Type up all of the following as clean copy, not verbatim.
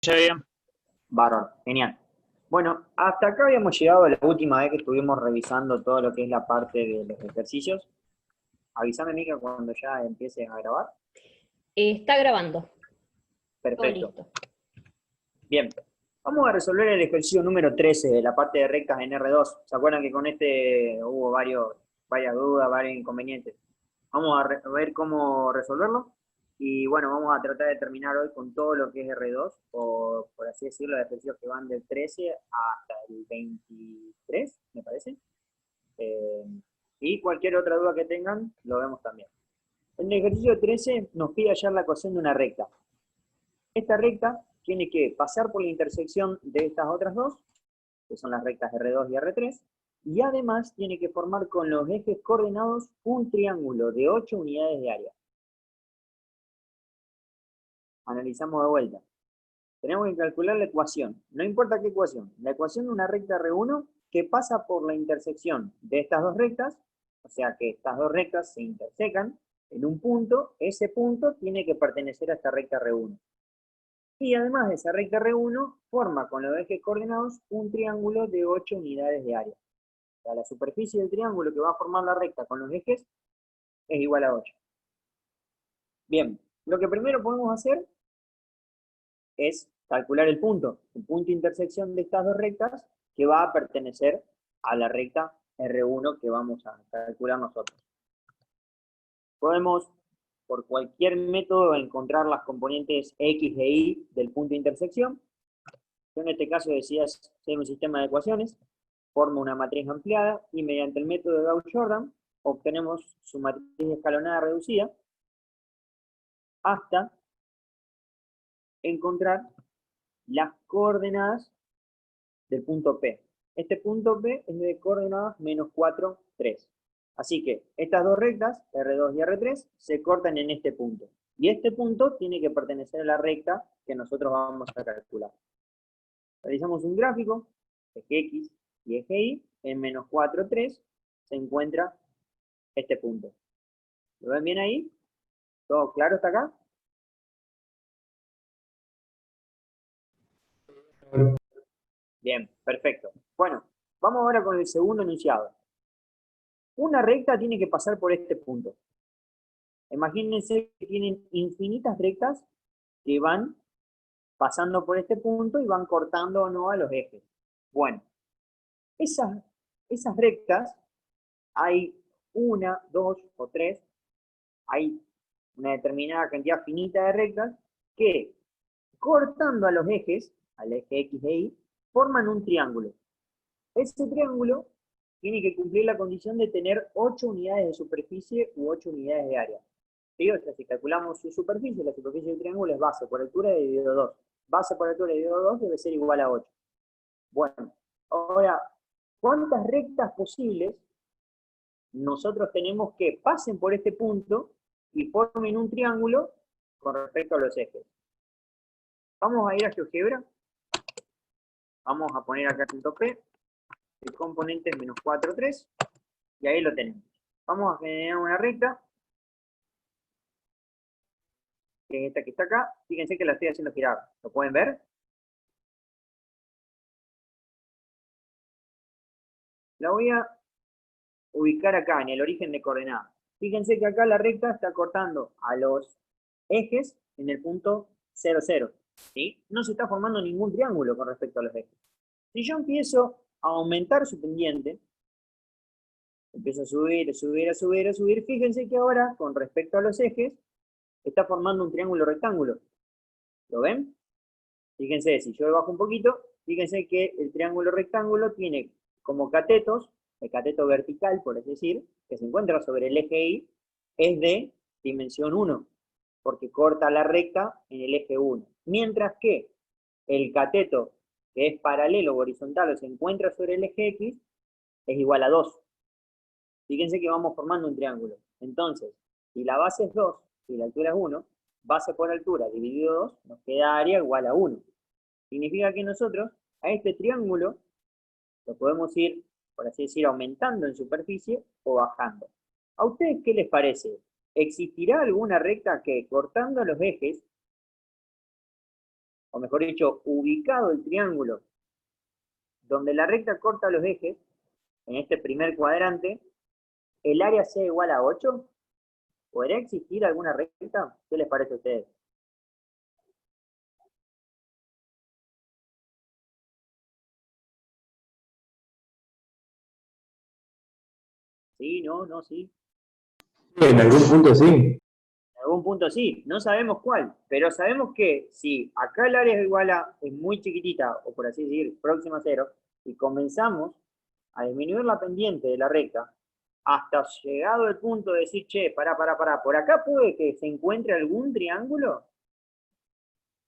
escucha bien. Bárbaro, genial. Bueno, hasta acá habíamos llegado la última vez que estuvimos revisando todo lo que es la parte de los ejercicios. Avísame, Mica, cuando ya empieces a grabar. Está grabando. Todo Perfecto. listo. Bien. Vamos a resolver el ejercicio número 13 de la parte de rectas en R2. ¿Se acuerdan que con este hubo varias dudas, varios inconvenientes? Vamos a ver cómo resolverlo. Y bueno, vamos a tratar de terminar hoy con todo lo que es R2, o por así decirlo, los ejercicios que van del 13 hasta el 23, me parece. Eh, y cualquier otra duda que tengan, lo vemos también. En el ejercicio 13 nos pide hallar la ecuación de una recta. Esta recta tiene que pasar por la intersección de estas otras dos, que son las rectas R2 y R3, y además tiene que formar con los ejes coordenados un triángulo de 8 unidades de área. Analizamos de vuelta. Tenemos que calcular la ecuación, no importa qué ecuación, la ecuación de una recta R1 que pasa por la intersección de estas dos rectas, o sea que estas dos rectas se intersecan en un punto, ese punto tiene que pertenecer a esta recta R1. Y además de esa recta R1, forma con los ejes coordenados un triángulo de 8 unidades de área. O sea, la superficie del triángulo que va a formar la recta con los ejes es igual a 8. Bien, lo que primero podemos hacer es calcular el punto de intersección de estas dos rectas que va a pertenecer a la recta R1 que vamos a calcular nosotros. Podemos, por cualquier método, encontrar las componentes X e Y del punto de intersección. Yo en este caso decía hacer un sistema de ecuaciones, formo una matriz ampliada y mediante el método de Gauss-Jordan obtenemos su matriz escalonada reducida hasta encontrar las coordenadas del punto P. Este punto P es de coordenadas menos 4, 3. Así que estas dos rectas, R2 y R3, se cortan en este punto. Y este punto tiene que pertenecer a la recta que nosotros vamos a calcular. Realizamos un gráfico, eje X y eje Y, en menos 4, 3, se encuentra este punto. ¿Lo ven bien ahí? ¿Todo claro hasta acá? Bien, perfecto. Bueno, vamos ahora con el segundo enunciado. Una recta tiene que pasar por este punto. Imagínense que tienen infinitas rectas que van pasando por este punto y van cortando o no a los ejes. Bueno, esas rectas, hay una, dos o tres, hay una determinada cantidad finita de rectas que, cortando a los ejes, al eje X e Y, forman un triángulo. Ese triángulo tiene que cumplir la condición de tener 8 unidades de superficie u 8 unidades de área. ¿Sí? O sea, si calculamos su superficie, la superficie del triángulo es base por altura dividido 2. Base por altura dividido 2 debe ser igual a 8. Bueno, ahora, ¿cuántas rectas posibles nosotros tenemos que pasen por este punto y formen un triángulo con respecto a los ejes? Vamos a ir a GeoGebra. Vamos a poner acá punto P. El componente es menos 4, 3. Y ahí lo tenemos. Vamos a generar una recta, que es esta que está acá. Fíjense que la estoy haciendo girar. ¿Lo pueden ver? La voy a ubicar acá, en el origen de coordenadas. Fíjense que acá la recta está cortando a los ejes en el punto 0, 0. ¿Sí? No se está formando ningún triángulo con respecto a los ejes. Si yo empiezo a aumentar su pendiente, empiezo a subir, a subir, a subir, a subir, fíjense que ahora, con respecto a los ejes, está formando un triángulo rectángulo. ¿Lo ven? Fíjense, si yo bajo un poquito, fíjense que el triángulo rectángulo tiene como catetos, el cateto vertical, por así decir, que se encuentra sobre el eje Y, es de dimensión 1, porque corta la recta en el eje 1. Mientras que el cateto, que es paralelo o horizontal o se encuentra sobre el eje X, es igual a 2. Fíjense que vamos formando un triángulo. Entonces, si la base es 2 y la altura es 1, base por altura dividido 2, nos queda área igual a 1. Significa que nosotros a este triángulo lo podemos ir, por así decir, aumentando en superficie o bajando. ¿A ustedes qué les parece? ¿Existirá alguna recta que cortando los ejes o mejor dicho, ubicado el triángulo donde la recta corta los ejes, en este primer cuadrante, el área sea igual a 8, ¿podría existir alguna recta? ¿Qué les parece a ustedes? ¿Sí? ¿No? ¿No? ¿Sí? En algún punto sí. En algún punto sí, no sabemos cuál, pero sabemos que si acá el área es igual a, es muy chiquitita, o por así decir, próxima a 0, y comenzamos a disminuir la pendiente de la recta, hasta llegado el punto de decir, che, pará, por acá puede que se encuentre algún triángulo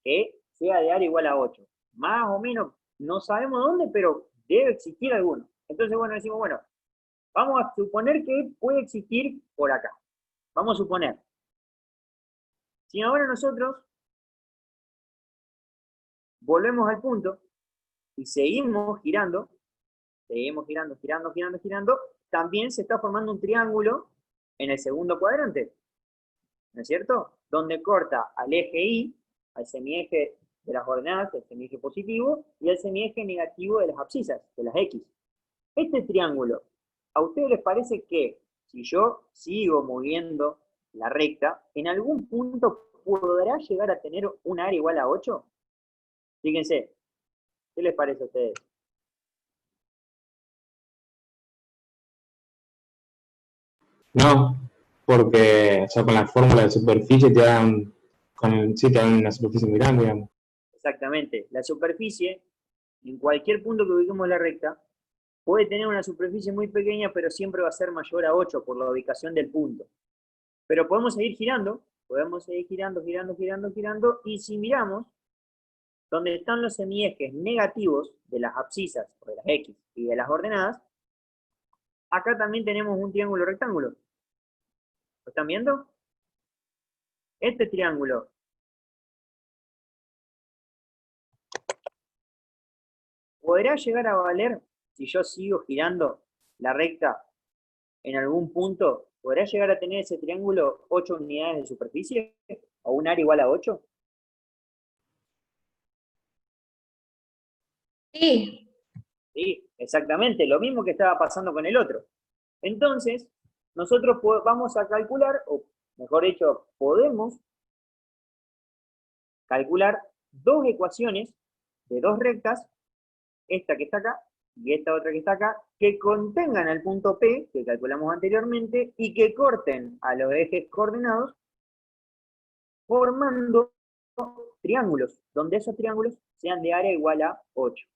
que sea de área igual a 8. Más o menos, no sabemos dónde, pero debe existir alguno. Entonces, bueno, decimos, bueno, vamos a suponer que puede existir por acá. Vamos a suponer. Si ahora nosotros volvemos al punto y seguimos girando, girando, también se está formando un triángulo en el segundo cuadrante, ¿no es cierto? Donde corta al eje Y, al semieje de las coordenadas, el semieje positivo, y al semieje negativo de las abscisas, de las X. Este triángulo, ¿a ustedes les parece que si yo sigo moviendo la recta, en algún punto podrá llegar a tener un área igual a 8? Fíjense, ¿qué les parece a ustedes? No, porque o sea, con la fórmula de superficie te dan, sí, te dan una superficie muy grande, digamos. Exactamente. La superficie, en cualquier punto que ubiquemos la recta, puede tener una superficie muy pequeña, pero siempre va a ser mayor a 8 por la ubicación del punto. Pero podemos seguir girando, girando, y si miramos, donde están los semiejes negativos de las abscisas, o de las X y de las ordenadas, acá también tenemos un triángulo rectángulo. ¿Lo están viendo? Este triángulo podrá llegar a valer, si yo sigo girando la recta en algún punto, ¿podrá llegar a tener ese triángulo 8 unidades de superficie? ¿O un área igual a 8? Sí. Sí, exactamente, lo mismo que estaba pasando con el otro. Entonces, nosotros vamos a calcular, o mejor dicho, podemos calcular dos ecuaciones de dos rectas, esta que está acá y esta otra que está acá, que contengan el punto P, que calculamos anteriormente, y que corten a los ejes coordenados, formando triángulos, donde esos triángulos sean de área igual a 8.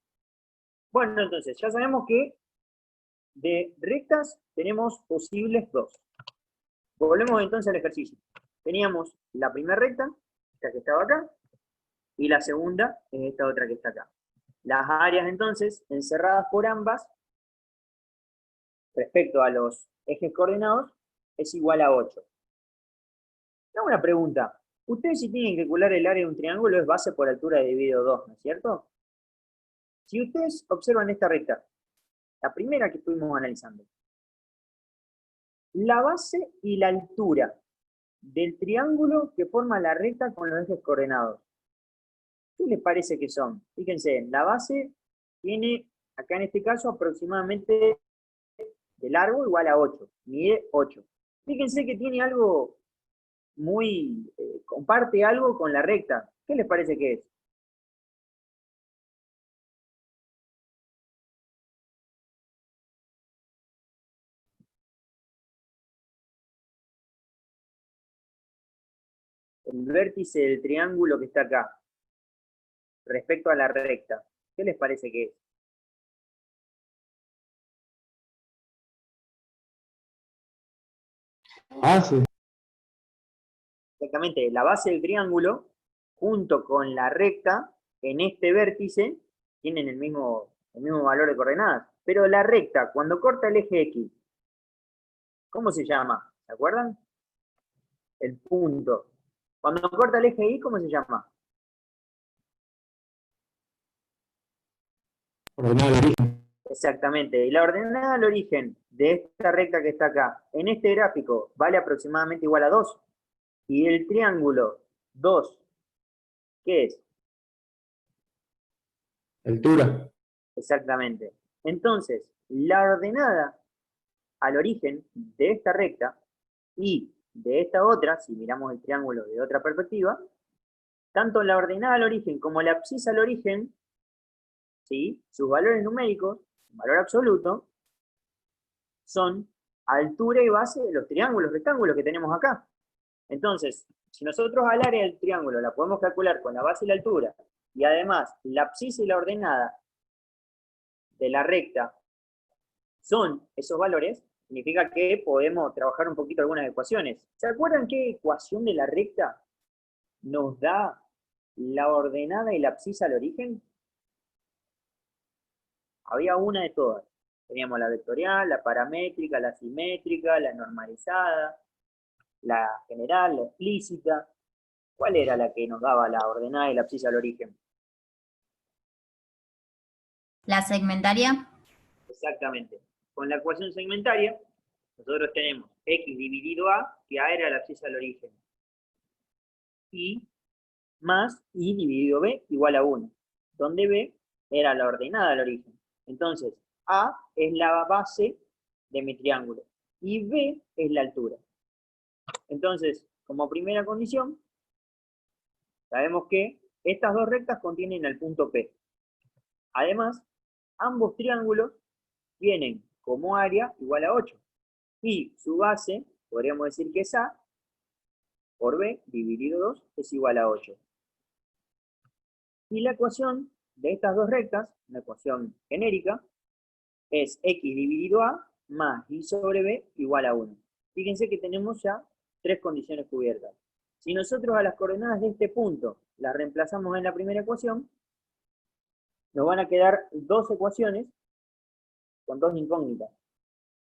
Bueno, entonces, ya sabemos que de rectas tenemos posibles dos. Volvemos entonces al ejercicio. Teníamos la primera recta, esta que estaba acá, y la segunda es esta otra que está acá. Las áreas entonces, encerradas por ambas, respecto a los ejes coordenados, es igual a 8. Tengo una pregunta. Ustedes si tienen que calcular el área de un triángulo es base por altura dividido 2, ¿no es cierto? Si ustedes observan esta recta, la primera que estuvimos analizando, la base y la altura del triángulo que forma la recta con los ejes coordenados, ¿qué les parece que son? Fíjense, la base tiene, acá en este caso, aproximadamente de largo igual a 8, mide 8. Fíjense que tiene algo muy, comparte algo con la recta. ¿Qué les parece que es? El vértice del triángulo que está acá, respecto a la recta. ¿Qué les parece que es? Ah, sí. Exactamente, la base del triángulo, junto con la recta, en este vértice, tienen el mismo valor de coordenadas. Pero la recta, cuando corta el eje X, ¿cómo se llama? ¿Se acuerdan? El punto. Cuando corta el eje Y, ¿cómo se llama? Ordenado el origen. Exactamente. Y la ordenada al origen de esta recta que está acá, en este gráfico, vale aproximadamente igual a 2. Y el triángulo 2, ¿qué es? Altura. Exactamente. Entonces, la ordenada al origen de esta recta y de esta otra, si miramos el triángulo de otra perspectiva, tanto la ordenada al origen como la abscisa al origen, ¿sí? Sus valores numéricos, valor absoluto, son altura y base de los triángulos, rectángulos que tenemos acá. Entonces, si nosotros al área del triángulo la podemos calcular con la base y la altura, y además la abscisa y la ordenada de la recta son esos valores, significa que podemos trabajar un poquito algunas ecuaciones. ¿Se acuerdan qué ecuación de la recta nos da la ordenada y la abscisa al origen? Había una de todas. Teníamos la vectorial, la paramétrica, la simétrica, la normalizada, la general, la explícita. ¿Cuál era la que nos daba la ordenada y la abscisa al origen? La segmentaria. Exactamente. Con la ecuación segmentaria, nosotros tenemos x dividido a, que a era la abscisa al origen, y más y dividido b igual a 1, donde b era la ordenada al origen. Entonces, a es la base de mi triángulo, y b es la altura. Entonces, como primera condición, sabemos que estas dos rectas contienen el punto P. Además, ambos triángulos tienen como área igual a 8. Y su base, podríamos decir que es A, por B dividido 2 es igual a 8. Y la ecuación de estas dos rectas, una ecuación genérica, es x dividido a más y sobre b igual a 1. Fíjense que tenemos ya tres condiciones cubiertas. Si nosotros a las coordenadas de este punto las reemplazamos en la primera ecuación, nos van a quedar dos ecuaciones con dos incógnitas.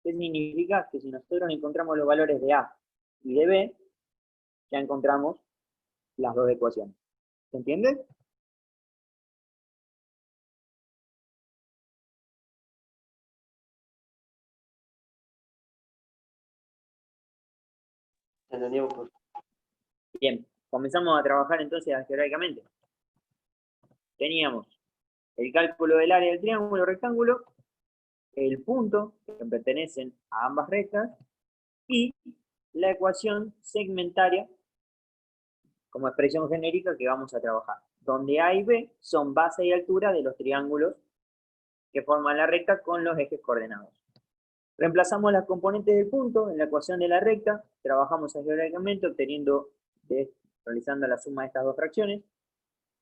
¿Qué significa? Que si nosotros encontramos los valores de a y de b, ya encontramos las dos ecuaciones. ¿Se entiende? Entendimos, por Bien, comenzamos a trabajar entonces algebraicamente. Teníamos el cálculo del área del triángulo rectángulo, el punto que pertenecen a ambas rectas y la ecuación segmentaria como expresión genérica que vamos a trabajar, donde A y B son base y altura de los triángulos que forman la recta con los ejes coordenados. Reemplazamos las componentes del punto en la ecuación de la recta, trabajamos algebraicamente realizando la suma de estas dos fracciones,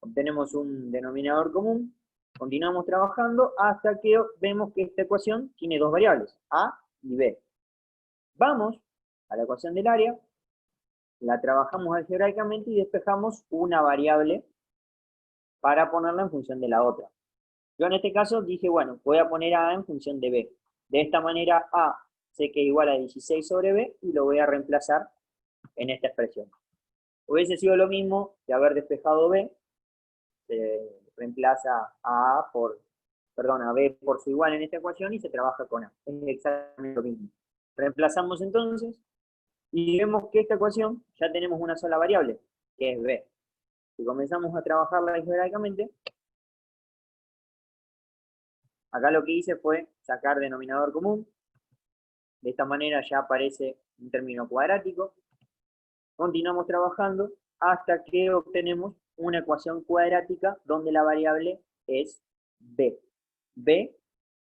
obtenemos un denominador común, continuamos trabajando hasta que vemos que esta ecuación tiene dos variables, A y B. Vamos a la ecuación del área, la trabajamos algebraicamente y despejamos una variable para ponerla en función de la otra. Yo en este caso dije, bueno, voy a poner A en función de B. De esta manera A sé que es igual a 16 sobre B y lo voy a reemplazar en esta expresión. Hubiese sido lo mismo que haber despejado B, se reemplaza a B por su igual en esta ecuación y se trabaja con A. Es exactamente lo mismo. Reemplazamos entonces y vemos que esta ecuación ya tenemos una sola variable, que es B. Si comenzamos a trabajarla algebraicamente, acá lo que hice fue sacar denominador común. De esta manera ya aparece un término cuadrático. Continuamos trabajando hasta que obtenemos una ecuación cuadrática donde la variable es B. B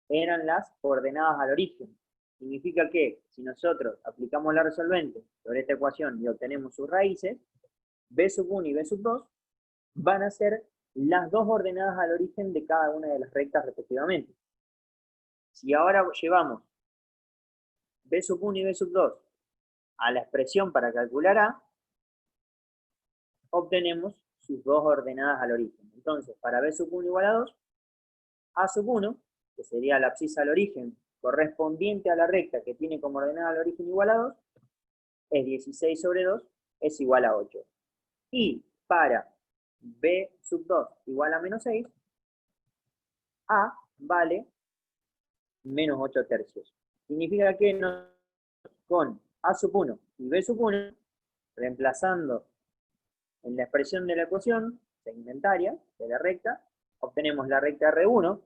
eran las coordenadas al origen. Significa que si nosotros aplicamos la resolvente sobre esta ecuación y obtenemos sus raíces, B sub 1 y B sub 2 van a ser las dos ordenadas al origen de cada una de las rectas respectivamente. Si ahora llevamos B sub 1 y B sub 2 a la expresión para calcular A, obtenemos sus dos ordenadas al origen. Entonces, para B sub 1 igual a 2, A sub 1, que sería la abscisa al origen correspondiente a la recta que tiene como ordenada al origen igual a 2, es 16 sobre 2, es igual a 8. Y para B sub 2 igual a menos 6, A vale menos 8 tercios. Significa que con A sub 1 y B sub 1, reemplazando en la expresión de la ecuación segmentaria de la recta, obtenemos la recta R1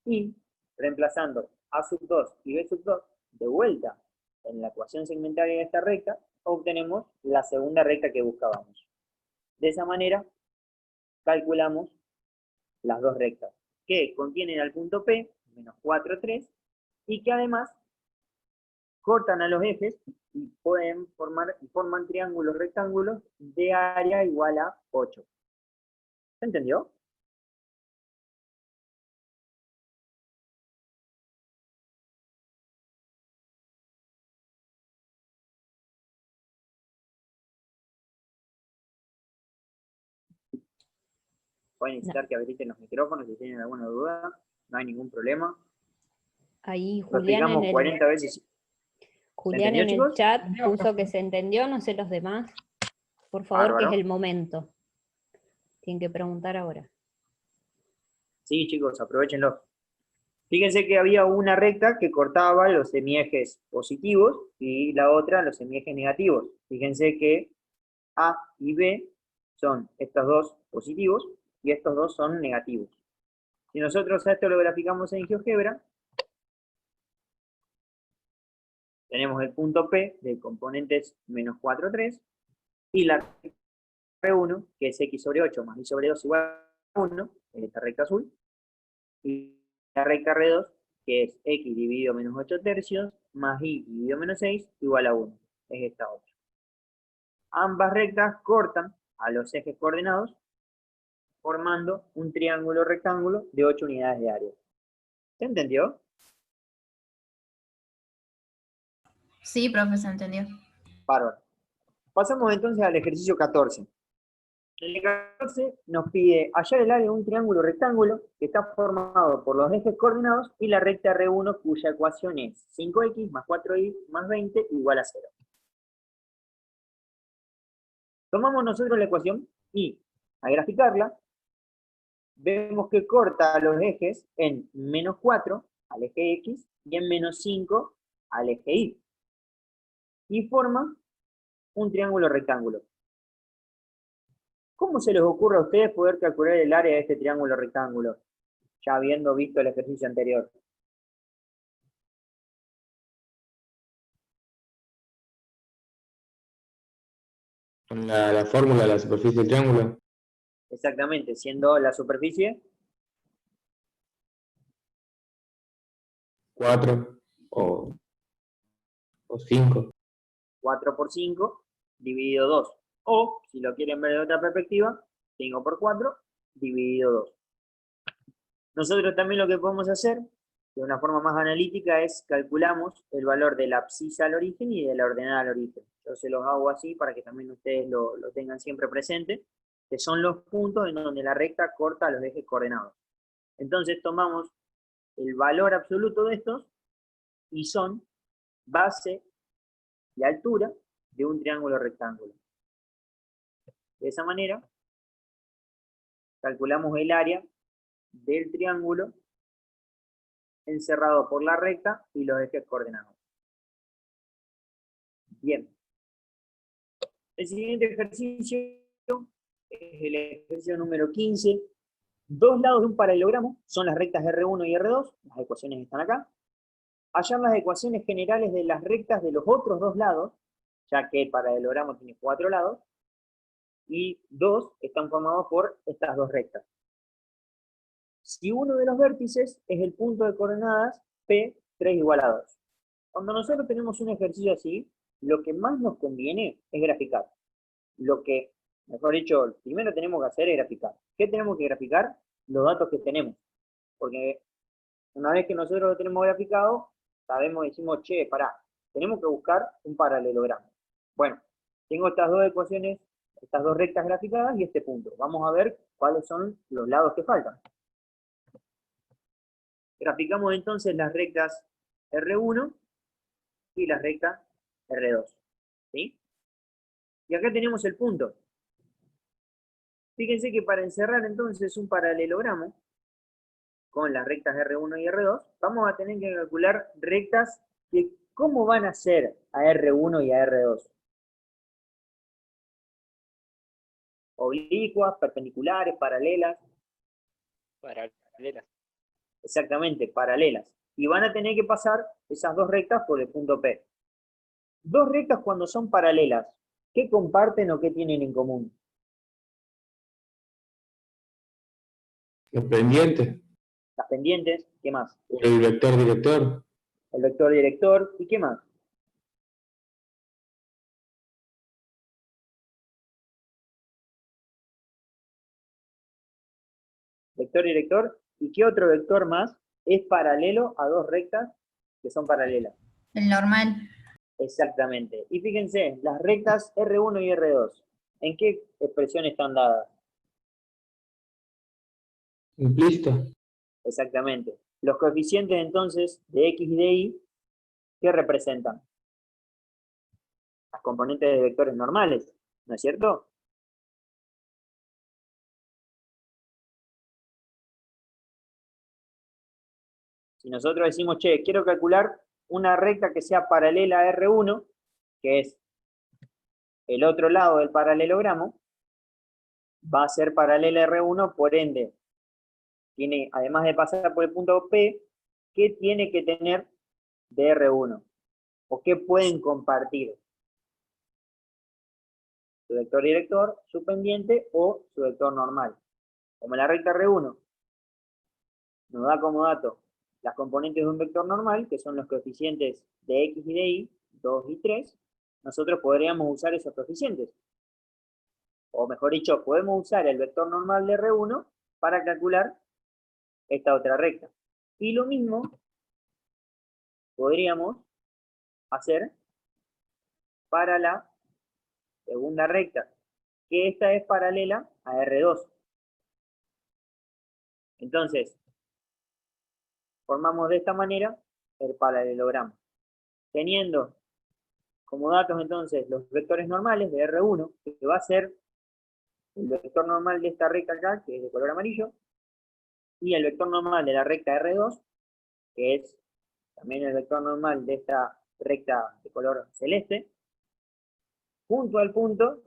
y reemplazando A sub 2 y B sub 2 de vuelta en la ecuación segmentaria de esta recta, obtenemos la segunda recta que buscábamos. De esa manera, calculamos las dos rectas que contienen al punto P, menos 4, 3, y que además cortan a los ejes y forman triángulos rectángulos de área igual a 8. ¿Se entendió? Pueden necesitar que habiliten los micrófonos si tienen alguna duda, no hay ningún problema. Ahí Lo Julián explicamos 40 veces. Julián entendió, en el chicos? chat puso que se entendió, no sé los demás. Por favor, Bárbaro. que es el momento. Tienen que preguntar ahora. Sí, chicos, aprovechenlo. Fíjense que había una recta que cortaba los semiejes positivos y la otra los semiejes negativos. Fíjense que A y B son estos dos positivos y estos dos son negativos. Si nosotros a esto lo graficamos en GeoGebra, tenemos el punto P de componentes menos 4, 3 y la recta R1, que es X sobre 8 más Y sobre 2 igual a 1, en esta recta azul, y la recta R2, que es X dividido menos 8 tercios más Y dividido menos 6 igual a 1, es esta otra. Ambas rectas cortan a los ejes coordenados formando un triángulo rectángulo de 8 unidades de área. ¿Se entendió? Sí, profe, se entendió. Bárbaro. Pasamos entonces al ejercicio 14. El 14 nos pide hallar el área de un triángulo rectángulo que está formado por los ejes coordenados y la recta R1 cuya ecuación es 5x más 4y más 20 igual a 0. Tomamos nosotros la ecuación y, al graficarla, vemos que corta los ejes en menos 4 al eje X y en menos 5 al eje Y. Y forma un triángulo rectángulo. ¿Cómo se les ocurre a ustedes poder calcular el área de este triángulo rectángulo? Ya habiendo visto el ejercicio anterior. Con la fórmula de la superficie del triángulo. Exactamente, siendo la superficie 4 o 5. 4 por 5 dividido 2. O, si lo quieren ver de otra perspectiva, 5 por 4 dividido 2. Nosotros también lo que podemos hacer, de una forma más analítica, es calculamos el valor de la abscisa al origen y de la ordenada al origen. Yo se los hago así para que también ustedes lo tengan siempre presente, que son los puntos en donde la recta corta los ejes coordenados. Entonces tomamos el valor absoluto de estos y son base y altura de un triángulo rectángulo. De esa manera, calculamos el área del triángulo encerrado por la recta y los ejes coordenados. Bien. El siguiente ejercicio es el ejercicio número 15. Dos lados de un paralelogramo son las rectas R1 y R2. Las ecuaciones están acá. Hallar las ecuaciones generales de las rectas de los otros dos lados, ya que el paralelogramo tiene 4 lados, y 2 están formados por estas dos rectas. Si uno de los vértices es el punto de coordenadas P, 3 igual a 2. Cuando nosotros tenemos un ejercicio así, lo que más nos conviene es graficar. Lo que, mejor dicho, primero tenemos que hacer es graficar. ¿Qué tenemos que graficar? Los datos que tenemos. Porque una vez que nosotros lo tenemos graficado, sabemos, decimos, che, pará, tenemos que buscar un paralelogramo. Bueno, tengo estas dos ecuaciones, estas dos rectas graficadas y este punto. Vamos a ver cuáles son los lados que faltan. Graficamos entonces las rectas R1 y las rectas R2. ¿Sí? Y acá tenemos el punto. Fíjense que para encerrar entonces un paralelogramo con las rectas R1 y R2, vamos a tener que calcular rectas que cómo van a ser a R1 y a R2. Oblicuas, perpendiculares, paralelas. Paralelas. Exactamente, paralelas. Y van a tener que pasar esas dos rectas por el punto P. Dos rectas cuando son paralelas, ¿qué comparten o qué tienen en común? Los pendientes, Las pendientes, ¿qué más? el vector director, El vector director, ¿y qué más? Vector director, ¿y qué otro vector más es paralelo a dos rectas que son paralelas? El normal. Exactamente. Y fíjense, las rectas R1 y R2, ¿en qué expresión están dadas? implícita, Exactamente. Los coeficientes entonces de X y de Y, ¿qué representan? Las componentes de vectores normales, ¿no es cierto? Si nosotros decimos, che, quiero calcular una recta que sea paralela a R1, que es el otro lado del paralelogramo, va a ser paralela a R1, por ende, tiene, además de pasar por el punto P, ¿qué tiene que tener de R1? ¿O qué pueden compartir? Su vector director, su pendiente o su vector normal. Como la recta R1 nos da como dato las componentes de un vector normal, que son los coeficientes de X y de Y, 2 y 3, nosotros podríamos usar esos coeficientes. O mejor dicho, podemos usar el vector normal de R1 para calcular esta otra recta. Y lo mismo podríamos hacer para la segunda recta, que esta es paralela a R2. Entonces, formamos de esta manera el paralelogramo. Teniendo como datos entonces los vectores normales de R1, que va a ser el vector normal de esta recta acá, que es de color amarillo, y el vector normal de la recta R2, que es también el vector normal de esta recta de color celeste, junto al punto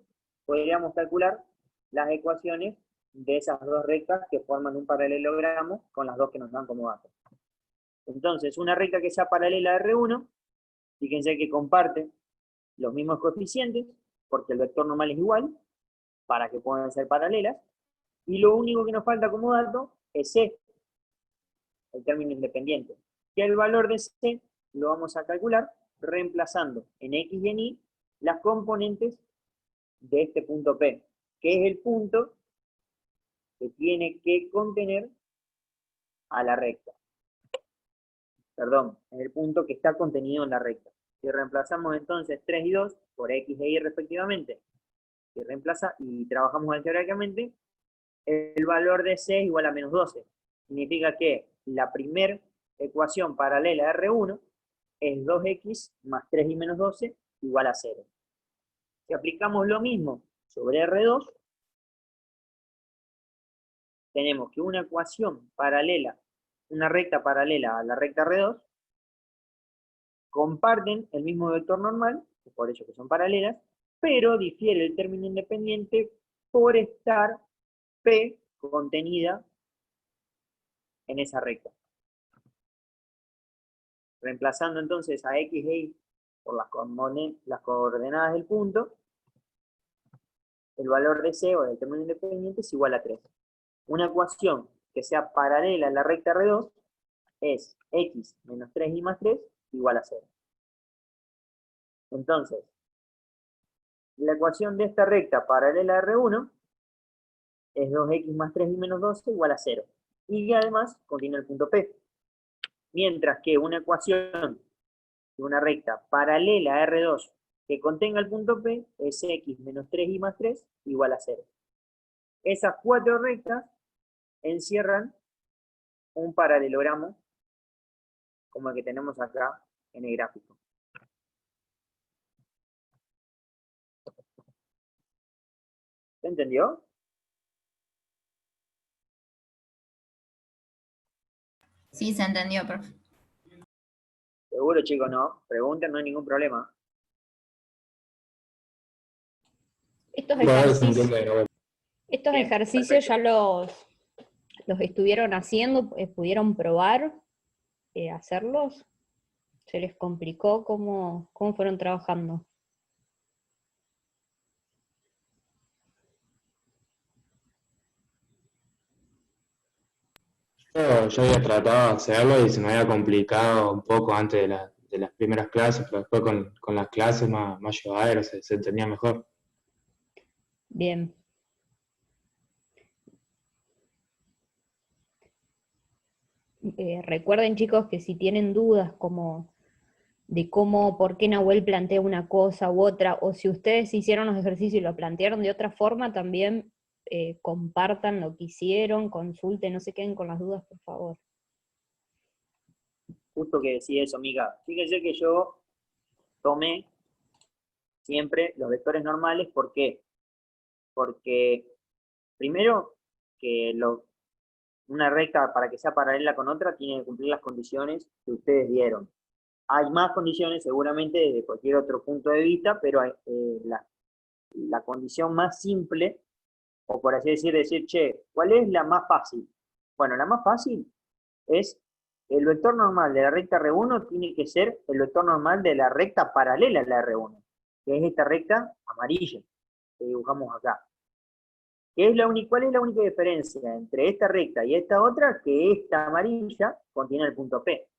podríamos calcular las ecuaciones de esas dos rectas que forman un paralelogramo con las dos que nos dan como datos. Entonces, una recta que sea paralela a R1, fíjense que comparte los mismos coeficientes, porque el vector normal es igual, para que puedan ser paralelas, y lo único que nos falta como dato es C, el término independiente, que el valor de C lo vamos a calcular reemplazando en X y en Y las componentes de este punto P, que es el punto que tiene que contener a la recta. Perdón, es el punto que está contenido en la recta. Si reemplazamos entonces 3 y 2 por X e Y respectivamente, y reemplaza y trabajamos algebraicamente, el valor de C es igual a menos 12. Significa que la primera ecuación paralela a R1 es 2x más 3 y menos 12 igual a 0. Si aplicamos lo mismo sobre R2, tenemos que una ecuación paralela, una recta paralela a la recta R2, comparten el mismo vector normal, por eso que son paralelas, pero difiere el término independiente por estar P contenida en esa recta. Reemplazando entonces a X e Y por las coordenadas del punto, el valor de C o del término independiente es igual a 3. Una ecuación que sea paralela a la recta R2 es X menos 3y más 3 igual a 0. Entonces, la ecuación de esta recta paralela a R1 es 2x más 3y menos 12 igual a 0. Y además contiene el punto P. Mientras que una ecuación de una recta paralela a R2 que contenga el punto P es X menos 3y más 3 igual a 0. Esas cuatro rectas encierran un paralelogramo como el que tenemos acá en el gráfico. ¿Se entendió? Sí, se entendió, profe. Seguro, chicos, no. Pregunten, no hay ningún problema. Estos Bueno, se ejercicios, entiende de nuevo. estos Bien, ejercicios perfecto. ya ¿Los estuvieron haciendo? ¿Pudieron probar hacerlos? ¿Se les complicó? ¿Cómo fueron trabajando? Yo había tratado de hacerlo y se me había complicado un poco antes de las primeras clases, pero después con las clases más llevaderas se entendía mejor. Bien. Recuerden, chicos, que si tienen dudas como de por qué Nahuel plantea una cosa u otra, o si ustedes hicieron los ejercicios y lo plantearon de otra forma, también compartan lo que hicieron, consulten, no se queden con las dudas, por favor. Justo que decía eso, amiga. Fíjense que yo tomé siempre los vectores normales. ¿Por qué? Porque primero que una recta para que sea paralela con otra tiene que cumplir las condiciones que ustedes dieron. Hay más condiciones seguramente desde cualquier otro punto de vista, pero la condición más simple, o por así decir, che, ¿cuál es la más fácil? Bueno, la más fácil es el vector normal de la recta R1 tiene que ser el vector normal de la recta paralela a la R1, que es esta recta amarilla que dibujamos acá. ¿Cuál es la única diferencia entre esta recta y esta otra? Que esta amarilla contiene el punto P.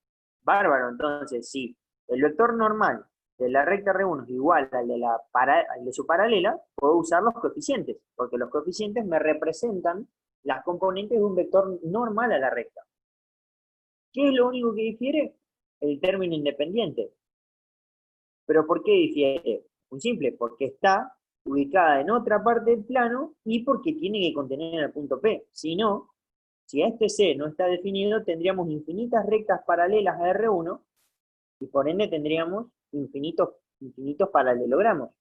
Bárbaro, entonces, si el vector normal de la recta R1 es igual al de su paralela, puedo usar los coeficientes, porque los coeficientes me representan las componentes de un vector normal a la recta. ¿Qué es lo único que difiere? El término independiente. ¿Pero por qué difiere? Muy simple, porque está ubicada en otra parte del plano y porque tiene que contener el punto P. Si no, si este C no está definido, tendríamos infinitas rectas paralelas a R1 y por ende tendríamos infinitos paralelogramos.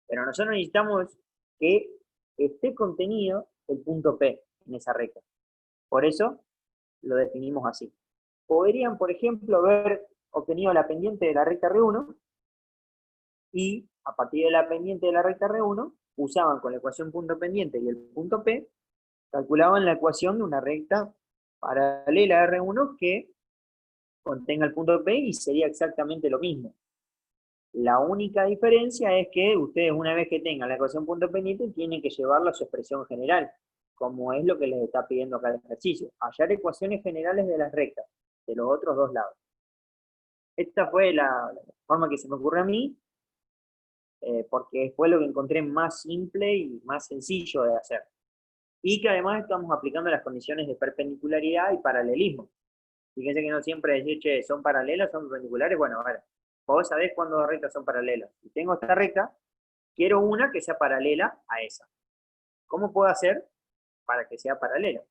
Pero nosotros necesitamos que esté contenido el punto P en esa recta. Por eso lo definimos así. Podrían, por ejemplo, haber obtenido la pendiente de la recta R1 y a partir de la pendiente de la recta R1 usaban con la ecuación punto pendiente y el punto P, calculaban la ecuación de una recta paralela a R1 que contenga el punto P y sería exactamente lo mismo. La única diferencia es que ustedes una vez que tengan la ecuación punto pendiente tienen que llevarla a su expresión general, como es lo que les está pidiendo acá el ejercicio. Hallar ecuaciones generales de las rectas, de los otros dos lados. Esta fue la forma que se me ocurrió a mí, porque fue lo que encontré más simple y más sencillo de hacer. Y que además estamos aplicando las condiciones de perpendicularidad y paralelismo. Fíjense que no siempre decir, che, son paralelas, son perpendiculares. Bueno, a ver, vos sabés cuándo dos rectas son paralelas. Si tengo esta recta, quiero una que sea paralela a esa. ¿Cómo puedo hacer para que sea paralela?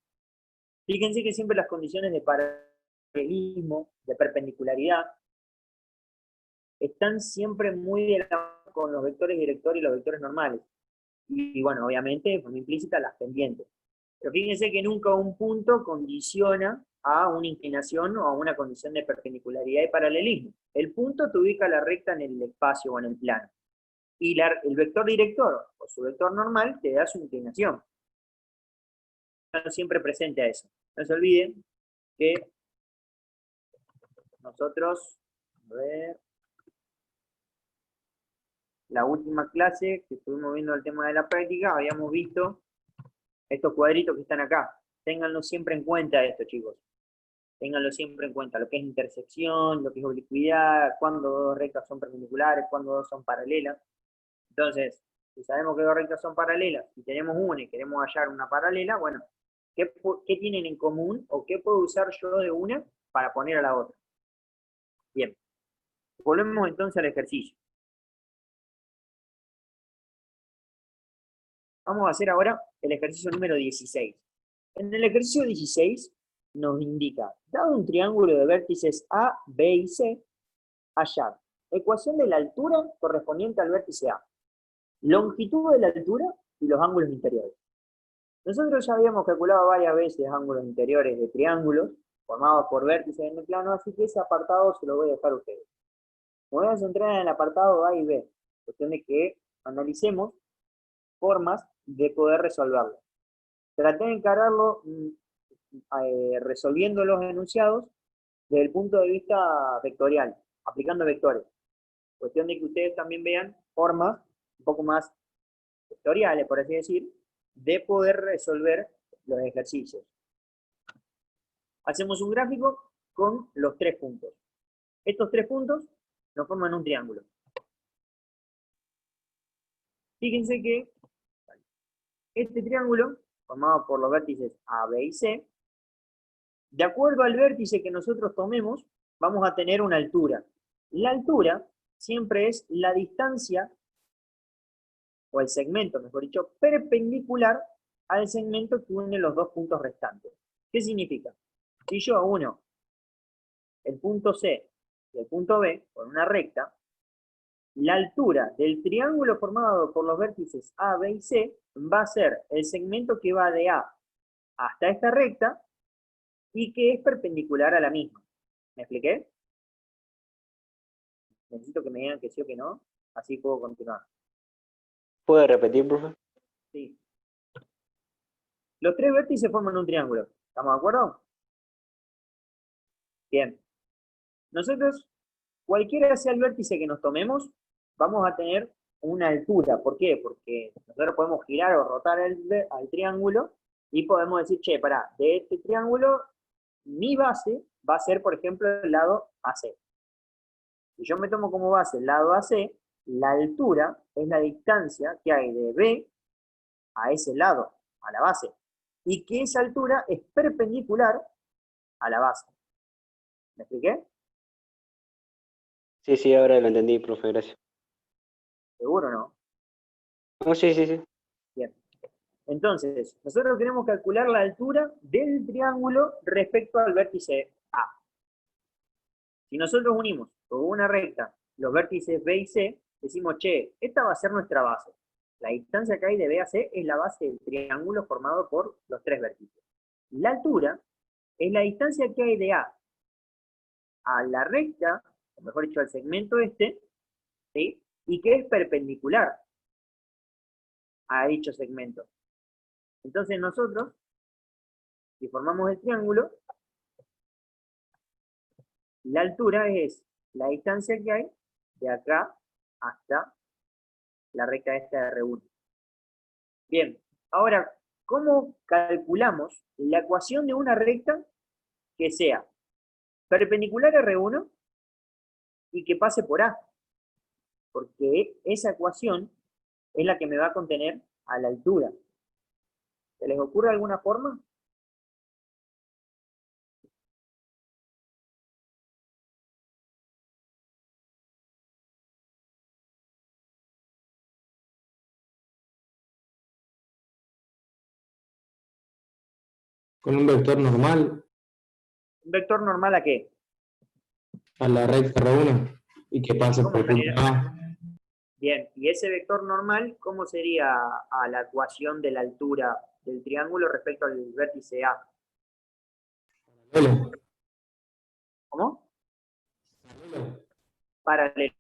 Fíjense que siempre las condiciones de paralelismo, de perpendicularidad, están siempre muy de la mano con los vectores directores y los vectores normales. Y bueno, obviamente, de forma implícita, las pendientes. Pero fíjense que nunca un punto condiciona a una inclinación o a una condición de perpendicularidad y paralelismo. El punto te ubica la recta en el espacio o en el plano. Y el vector director o su vector normal te da su inclinación. Están siempre presente a eso. No se olviden que nosotros, a ver, la última clase que estuvimos viendo el tema de la práctica, habíamos visto estos cuadritos que están acá. Ténganlo siempre en cuenta esto, chicos. Ténganlo siempre en cuenta, lo que es intersección, lo que es oblicuidad, cuándo dos rectas son perpendiculares, cuándo dos son paralelas. Entonces, si sabemos que dos rectas son paralelas y tenemos una y queremos hallar una paralela, bueno, ¿qué tienen en común o qué puedo usar yo de una para poner a la otra? Bien, volvemos entonces al ejercicio. Vamos a hacer ahora el ejercicio número 16. En el ejercicio 16 nos indica, dado un triángulo de vértices A, B y C, hallar ecuación de la altura correspondiente al vértice A, longitud de la altura y los ángulos interiores. Nosotros ya habíamos calculado varias veces ángulos interiores de triángulos formados por vértices en el plano, así que ese apartado se lo voy a dejar a ustedes. Me voy a centrar en el apartado A y B, cuestión de que analicemos formas de poder resolverlo. Traté de encararlo resolviendo los enunciados desde el punto de vista vectorial, aplicando vectores. Cuestión de que ustedes también vean formas un poco más vectoriales, por así decir, de poder resolver los ejercicios. Hacemos un gráfico con los 3 puntos. Estos 3 puntos nos forman un triángulo. Fíjense que este triángulo, formado por los vértices A, B y C, de acuerdo al vértice que nosotros tomemos, vamos a tener una altura. La altura siempre es la distancia, o el segmento, mejor dicho, perpendicular al segmento que une los 2 puntos restantes. ¿Qué significa? Si yo uno el punto C y el punto B por una recta, la altura del triángulo formado por los vértices A, B y C va a ser el segmento que va de A hasta esta recta y que es perpendicular a la misma. ¿Me expliqué? Necesito que me digan que sí o que no, así puedo continuar. ¿Puede repetir, profe? Sí. Los 3 vértices forman un triángulo. ¿Estamos de acuerdo? Bien. Nosotros, cualquiera sea el vértice que nos tomemos, vamos a tener una altura. ¿Por qué? Porque nosotros podemos girar o rotar al triángulo y podemos decir, che, pará, de este triángulo, mi base va a ser, por ejemplo, el lado AC. Si yo me tomo como base el lado AC, la altura es la distancia que hay de B a ese lado, a la base. Y que esa altura es perpendicular a la base. ¿Me expliqué? Sí, ahora lo entendí, profe, gracias. ¿Seguro o no? Oh, sí. Bien. Entonces, nosotros queremos calcular la altura del triángulo respecto al vértice A. Si nosotros unimos con una recta los vértices B y C, decimos, che, esta va a ser nuestra base. La distancia que hay de B a C es la base del triángulo formado por los 3 vértices. La altura es la distancia que hay de A a la recta, o mejor dicho, al segmento este, ¿sí? Y que es perpendicular a dicho segmento. Entonces nosotros, si formamos el triángulo, la altura es la distancia que hay de acá hasta la recta esta de R1. Bien, ahora, ¿cómo calculamos la ecuación de una recta que sea perpendicular a R1 y que pase por A? Porque esa ecuación es la que me va a contener a la altura. ¿Se les ocurre alguna forma? Con un vector normal ¿Un vector normal a qué? a la recta R1 y que pase ¿Cómo por el punto genera? A. Bien, y ese vector normal, ¿cómo sería a la ecuación de la altura del triángulo respecto al vértice A? Paralelo. ¿Cómo? Paralelo.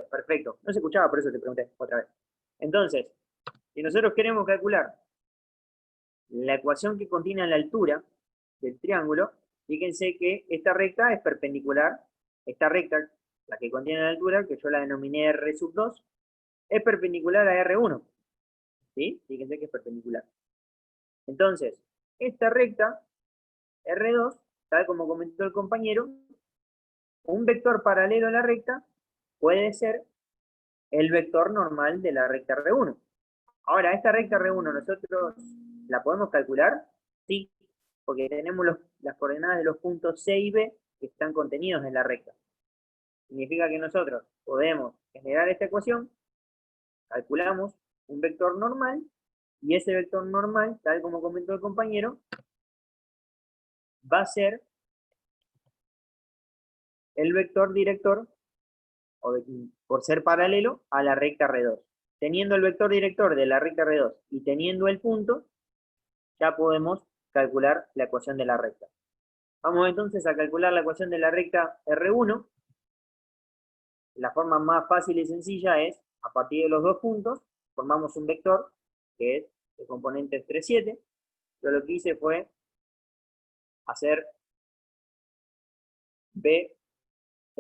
Perfecto. No se escuchaba, por eso te pregunté otra vez. Entonces, si nosotros queremos calcular la ecuación que contiene la altura del triángulo, fíjense que esta recta es perpendicular, esta recta, la que contiene la altura, que yo la denominé R sub 2, es perpendicular a R1. ¿Sí? Fíjense que es perpendicular. Entonces, esta recta, R2, tal como comentó el compañero, un vector paralelo a la recta puede ser el vector normal de la recta R1. Ahora, esta recta R1, ¿nosotros la podemos calcular? Sí, porque tenemos las coordenadas de los puntos C y B que están contenidos en la recta. Significa que nosotros podemos generar esta ecuación, calculamos un vector normal, y ese vector normal, tal como comentó el compañero, va a ser el vector director, por ser paralelo a la recta R2. Teniendo el vector director de la recta R2 y teniendo el punto, ya podemos calcular la ecuación de la recta. Vamos entonces a calcular la ecuación de la recta R1. La forma más fácil y sencilla es, a partir de los 2 puntos, formamos un vector, que es de componentes 3, 7. Yo lo que hice fue hacer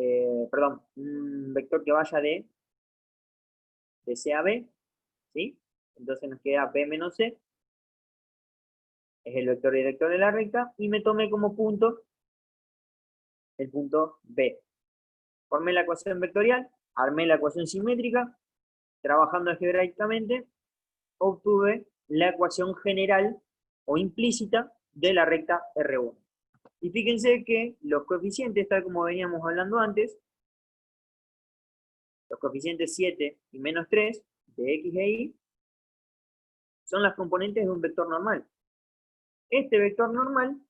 un vector que vaya de C a B, ¿sí? Entonces nos queda B menos C, es el vector director de la recta, y me tomé como punto el punto B. Formé la ecuación vectorial, armé la ecuación simétrica, trabajando algebraicamente, obtuve la ecuación general o implícita de la recta R1. Y fíjense que los coeficientes, tal como veníamos hablando antes, los coeficientes 7 y menos 3 de X e Y, son las componentes de un vector normal. Este vector normal,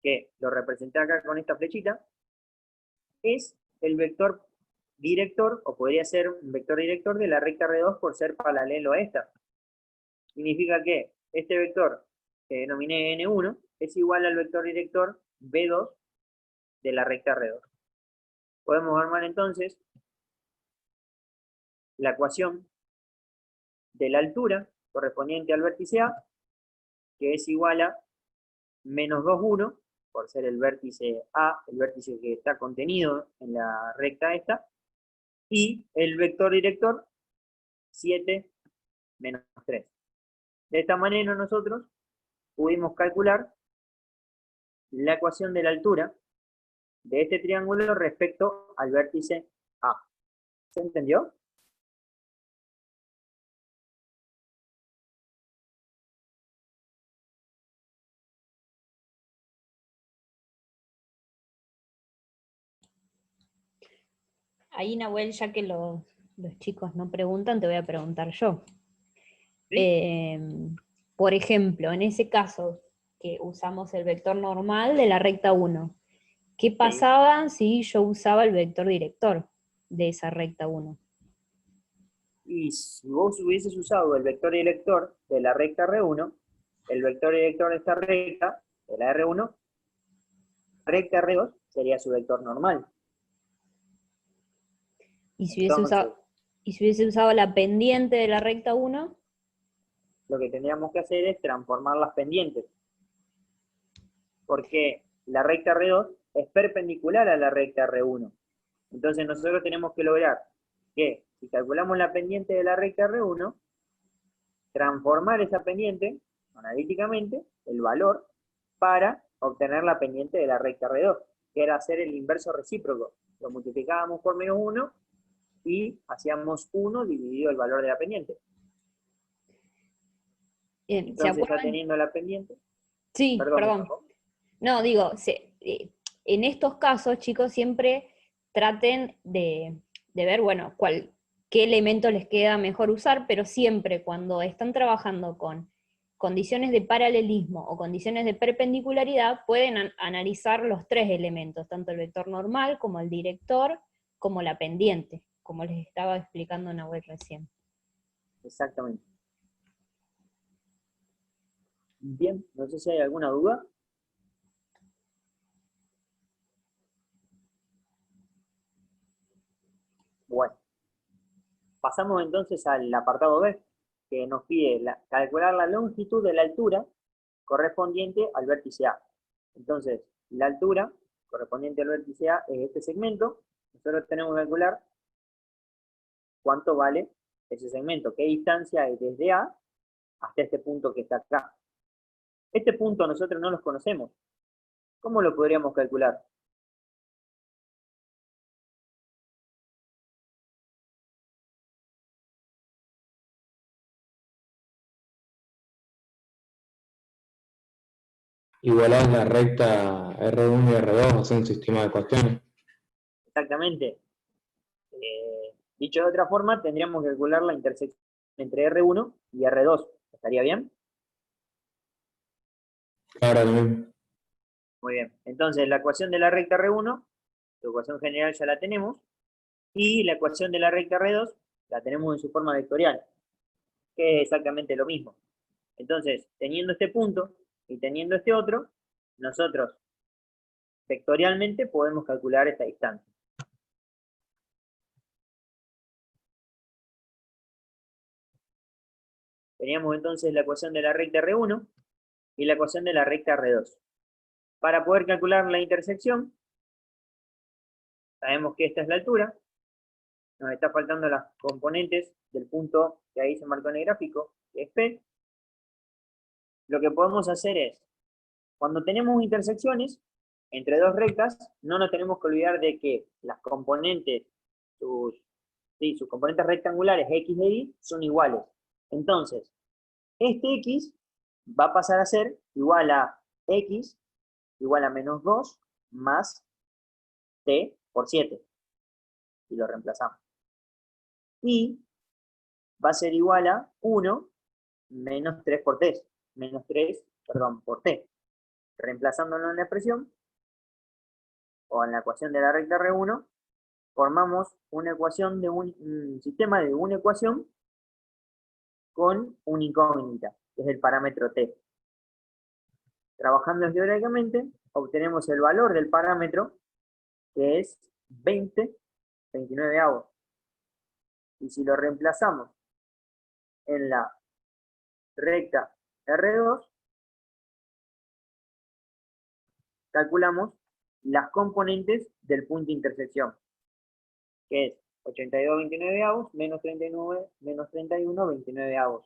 que lo representé acá con esta flechita, es el vector director, o podría ser un vector director de la recta R2 por ser paralelo a esta. Significa que este vector, que denominé N1, es igual al vector director B2 de la recta R2. Podemos armar entonces la ecuación de la altura correspondiente al vértice A, que es igual a menos 2, 1, por ser el vértice A, el vértice que está contenido en la recta esta, y el vector director 7 menos 3. De esta manera nosotros pudimos calcular la ecuación de la altura de este triángulo respecto al vértice A. ¿Se entendió? Ahí, Nahuel, ya que los chicos no preguntan, te voy a preguntar yo. ¿Sí? Por ejemplo, en ese caso que usamos el vector normal de la recta 1, ¿qué pasaba si yo usaba el vector director de esa recta 1? Y si vos hubieses usado el vector director de la recta R1, el vector director de esta recta, de la R1, recta R2 sería su vector normal. ¿Y si hubiese usado la pendiente de la recta 1? Lo que tendríamos que hacer es transformar las pendientes. Porque la recta R2 es perpendicular a la recta R1. Entonces nosotros tenemos que lograr que, si calculamos la pendiente de la recta R1, transformar esa pendiente, analíticamente, el valor, para obtener la pendiente de la recta R2, que era hacer el inverso recíproco. Lo multiplicábamos por menos 1 y hacíamos 1 dividido el valor de la pendiente. Entonces, ya teniendo la pendiente... Sí, perdón. No, digo, en estos casos, chicos, siempre traten de ver, bueno, qué elemento les queda mejor usar, pero siempre cuando están trabajando con condiciones de paralelismo o condiciones de perpendicularidad, pueden analizar los tres elementos, tanto el vector normal, como el director, como la pendiente, como les estaba explicando Nahuel recién. Exactamente. Bien, no sé si hay alguna duda. Bueno, pasamos entonces al apartado B, que nos pide calcular la longitud de la altura correspondiente al vértice A. Entonces, la altura correspondiente al vértice A es este segmento. Nosotros tenemos que calcular cuánto vale ese segmento, qué distancia hay desde A hasta este punto que está acá. Este punto nosotros no los conocemos. ¿Cómo lo podríamos calcular? Igualar la recta R1 y R2, hacer un sistema de ecuaciones. Exactamente. Dicho de otra forma, tendríamos que calcular la intersección entre R1 y R2. ¿Estaría bien? Claro, lo mismo. Muy bien. Entonces, la ecuación de la recta R1, la ecuación general ya la tenemos, y la ecuación de la recta R2 la tenemos en su forma vectorial, que es exactamente lo mismo. Entonces, teniendo este punto y teniendo este otro, nosotros vectorialmente podemos calcular esta distancia. Teníamos entonces la ecuación de la recta R1 y la ecuación de la recta R2. Para poder calcular la intersección, sabemos que esta es la altura, nos está faltando las componentes del punto que ahí se marcó en el gráfico, que es P. Lo que podemos hacer es, cuando tenemos intersecciones entre dos rectas, no nos tenemos que olvidar de que las componentes, sus componentes rectangulares X e Y son iguales. Entonces, este X va a pasar a ser igual a X igual a menos 2 más T por 7. Y lo reemplazamos. Y va a ser igual a 1 menos 3 por T. Menos 3, perdón, por T. Reemplazándolo en la expresión, o en la ecuación de la recta R1, formamos una ecuación de un sistema de una ecuación con una incógnita, que es el parámetro T. Trabajando teóricamente, obtenemos el valor del parámetro, que es 29avos. Y si lo reemplazamos en la recta R2, calculamos las componentes del punto de intersección, que es 82,29avos menos 39 menos 31,29avos.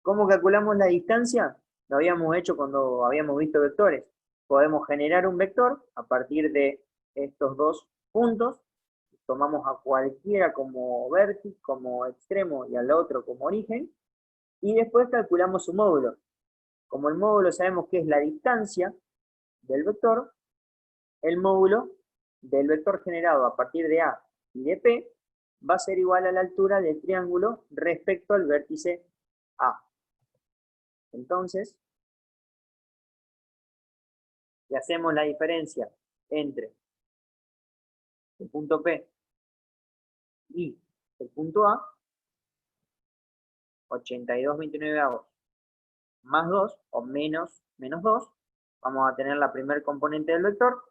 ¿Cómo calculamos la distancia? Lo habíamos hecho cuando habíamos visto vectores. Podemos generar un vector a partir de estos dos puntos. Tomamos a cualquiera como vértice, como extremo, y al otro como origen. Y después calculamos su módulo. Como el módulo sabemos que es la distancia del vector, el módulo del vector generado a partir de A y de P va a ser igual a la altura del triángulo respecto al vértice A. Entonces, si hacemos la diferencia entre el punto P y el punto A, 82,29avos más 2, o menos 2, vamos a tener la primera componente del vector,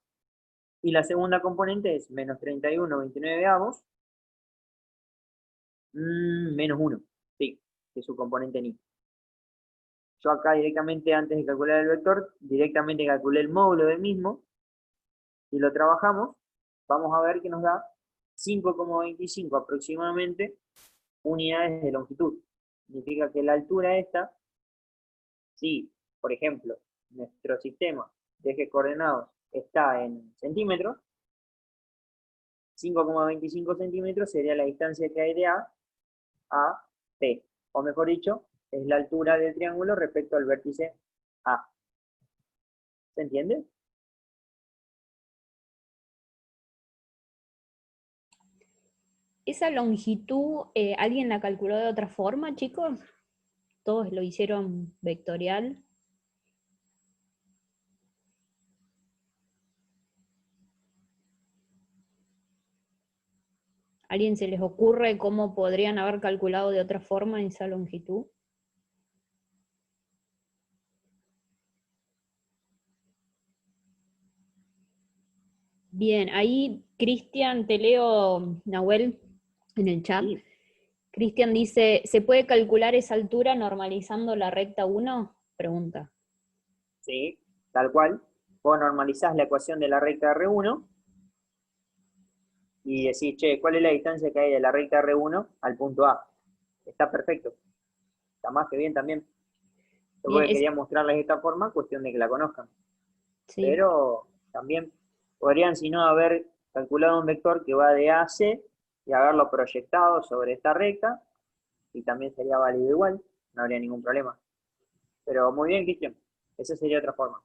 y la segunda componente es menos 31,29avos menos 1, sí, que es su componente ni. Yo acá directamente, antes de calcular el vector, directamente calculé el módulo del mismo, y lo trabajamos, vamos a ver que nos da 5,25 aproximadamente unidades de longitud. Significa que la altura esta, si, por ejemplo, nuestro sistema de ejes coordenados está en centímetros, 5,25 centímetros sería la distancia que hay de A a P. O mejor dicho, es la altura del triángulo respecto al vértice A. ¿Se entiende? ¿Esa longitud alguien la calculó de otra forma, chicos? ¿Todos lo hicieron vectorial? ¿Alguien se les ocurre cómo podrían haber calculado de otra forma esa longitud? Bien, ahí Cristian, te leo, Nahuel, en el chat. Sí. Cristian dice, ¿se puede calcular esa altura normalizando la recta 1? Pregunta. Sí, tal cual. Vos normalizás la ecuación de la recta R1 y decís, che, ¿cuál es la distancia que hay de la recta R1 al punto A? Está perfecto. Está más que bien también. Yo Bien, quería mostrarles de esta forma, cuestión de que la conozcan. sí. Pero también podrían, si no, haber calculado un vector que va de A a C y haberlo proyectado sobre esta recta, y también sería válido igual, no habría ningún problema. Pero muy bien, Cristian, esa sería otra forma.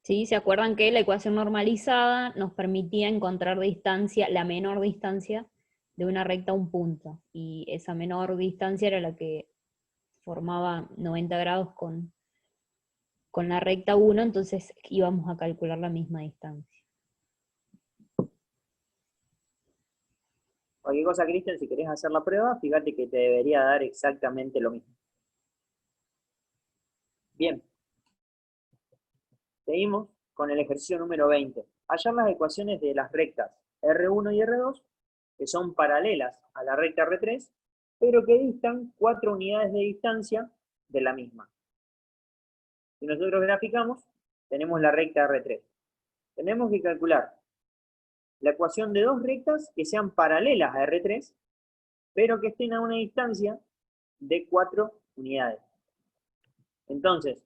Sí, ¿se acuerdan que la ecuación normalizada nos permitía encontrar distancia, la menor distancia de una recta a un punto? Y esa menor distancia era la que formaba 90 grados con la recta 1, entonces íbamos a calcular la misma distancia. Cualquier cosa, Cristian, si querés hacer la prueba, fíjate que te debería dar exactamente lo mismo. Bien. Seguimos con el ejercicio número 20. Hallar las ecuaciones de las rectas R1 y R2, que son paralelas a la recta R3, pero que distan 4 unidades de distancia de la misma. Si nosotros graficamos, tenemos la recta R3. Tenemos que calcular la ecuación de dos rectas que sean paralelas a R3, pero que estén a una distancia de 4 unidades. Entonces,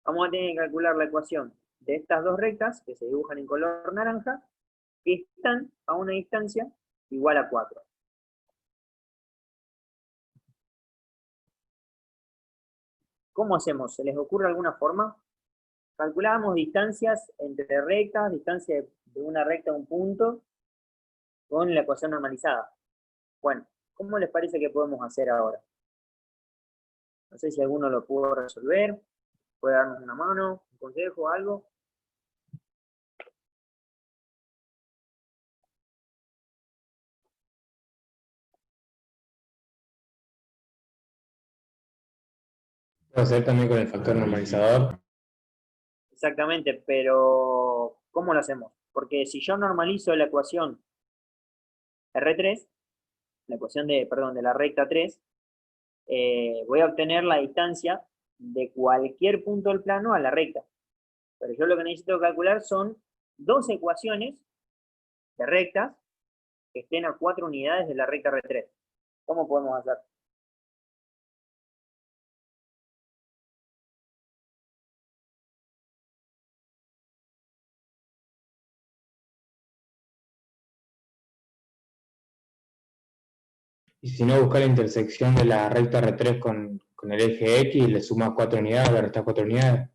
vamos a tener que calcular la ecuación de estas dos rectas, que se dibujan en color naranja, que están a una distancia igual a 4. ¿Cómo hacemos? ¿Se les ocurre alguna forma? Calculábamos distancias entre rectas, distancia de una recta a un punto, con la ecuación normalizada. Bueno, ¿cómo les parece que podemos hacer ahora? No sé si alguno lo pudo resolver, puede darnos una mano, un consejo, algo. Puedo hacer también con el factor normalizador. Exactamente, pero ¿cómo lo hacemos? Porque si yo normalizo la ecuación R3, la ecuación de la recta 3, voy a obtener la distancia de cualquier punto del plano a la recta. Pero yo lo que necesito calcular son dos ecuaciones de rectas que estén a 4 unidades de la recta R3. ¿Cómo podemos hacer? Y si no, buscar la intersección de la recta R3 con el eje X, le sumas 4 unidades, le restas 4 unidades.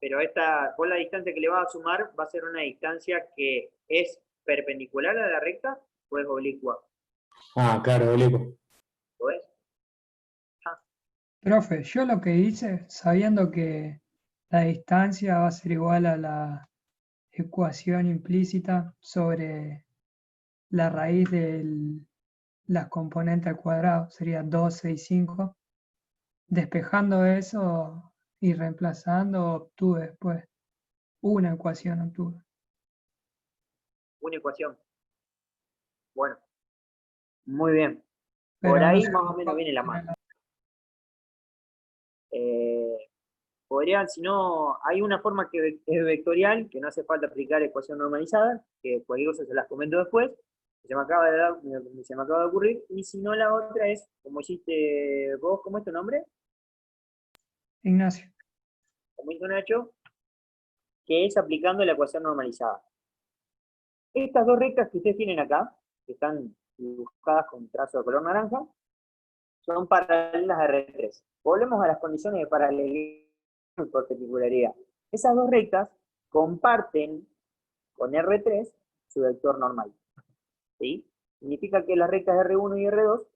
Pero vos la distancia que le vas a sumar va a ser una distancia que es perpendicular a la recta o es oblicua. Ah, claro, oblicuo. ¿Lo ves? Profe, yo lo que hice, sabiendo que la distancia va a ser igual a la ecuación implícita sobre la raíz de las componentes al cuadrado, sería 2, 6, 5. Despejando eso y reemplazando, obtuve después una ecuación, obtuve. Una ecuación. Bueno, muy bien. Por Pero no ahí sé más o menos viene la mano. Podrían, si no, hay una forma que es vectorial, que no hace falta aplicar ecuación normalizada, que cualquier cosa se las comento después, se me acaba de ocurrir, y si no, la otra es, como hiciste vos, ¿cómo es tu nombre? Ignacio. Como hizo Nacho, que es aplicando la ecuación normalizada. Estas dos rectas que ustedes tienen acá, que están dibujadas con trazo de color naranja, son paralelas a R3. Volvemos a las condiciones de paralelismo y perpendicularidad. Esas dos rectas comparten con R3 su vector normal. ¿Sí? Significa que las rectas R1 y R2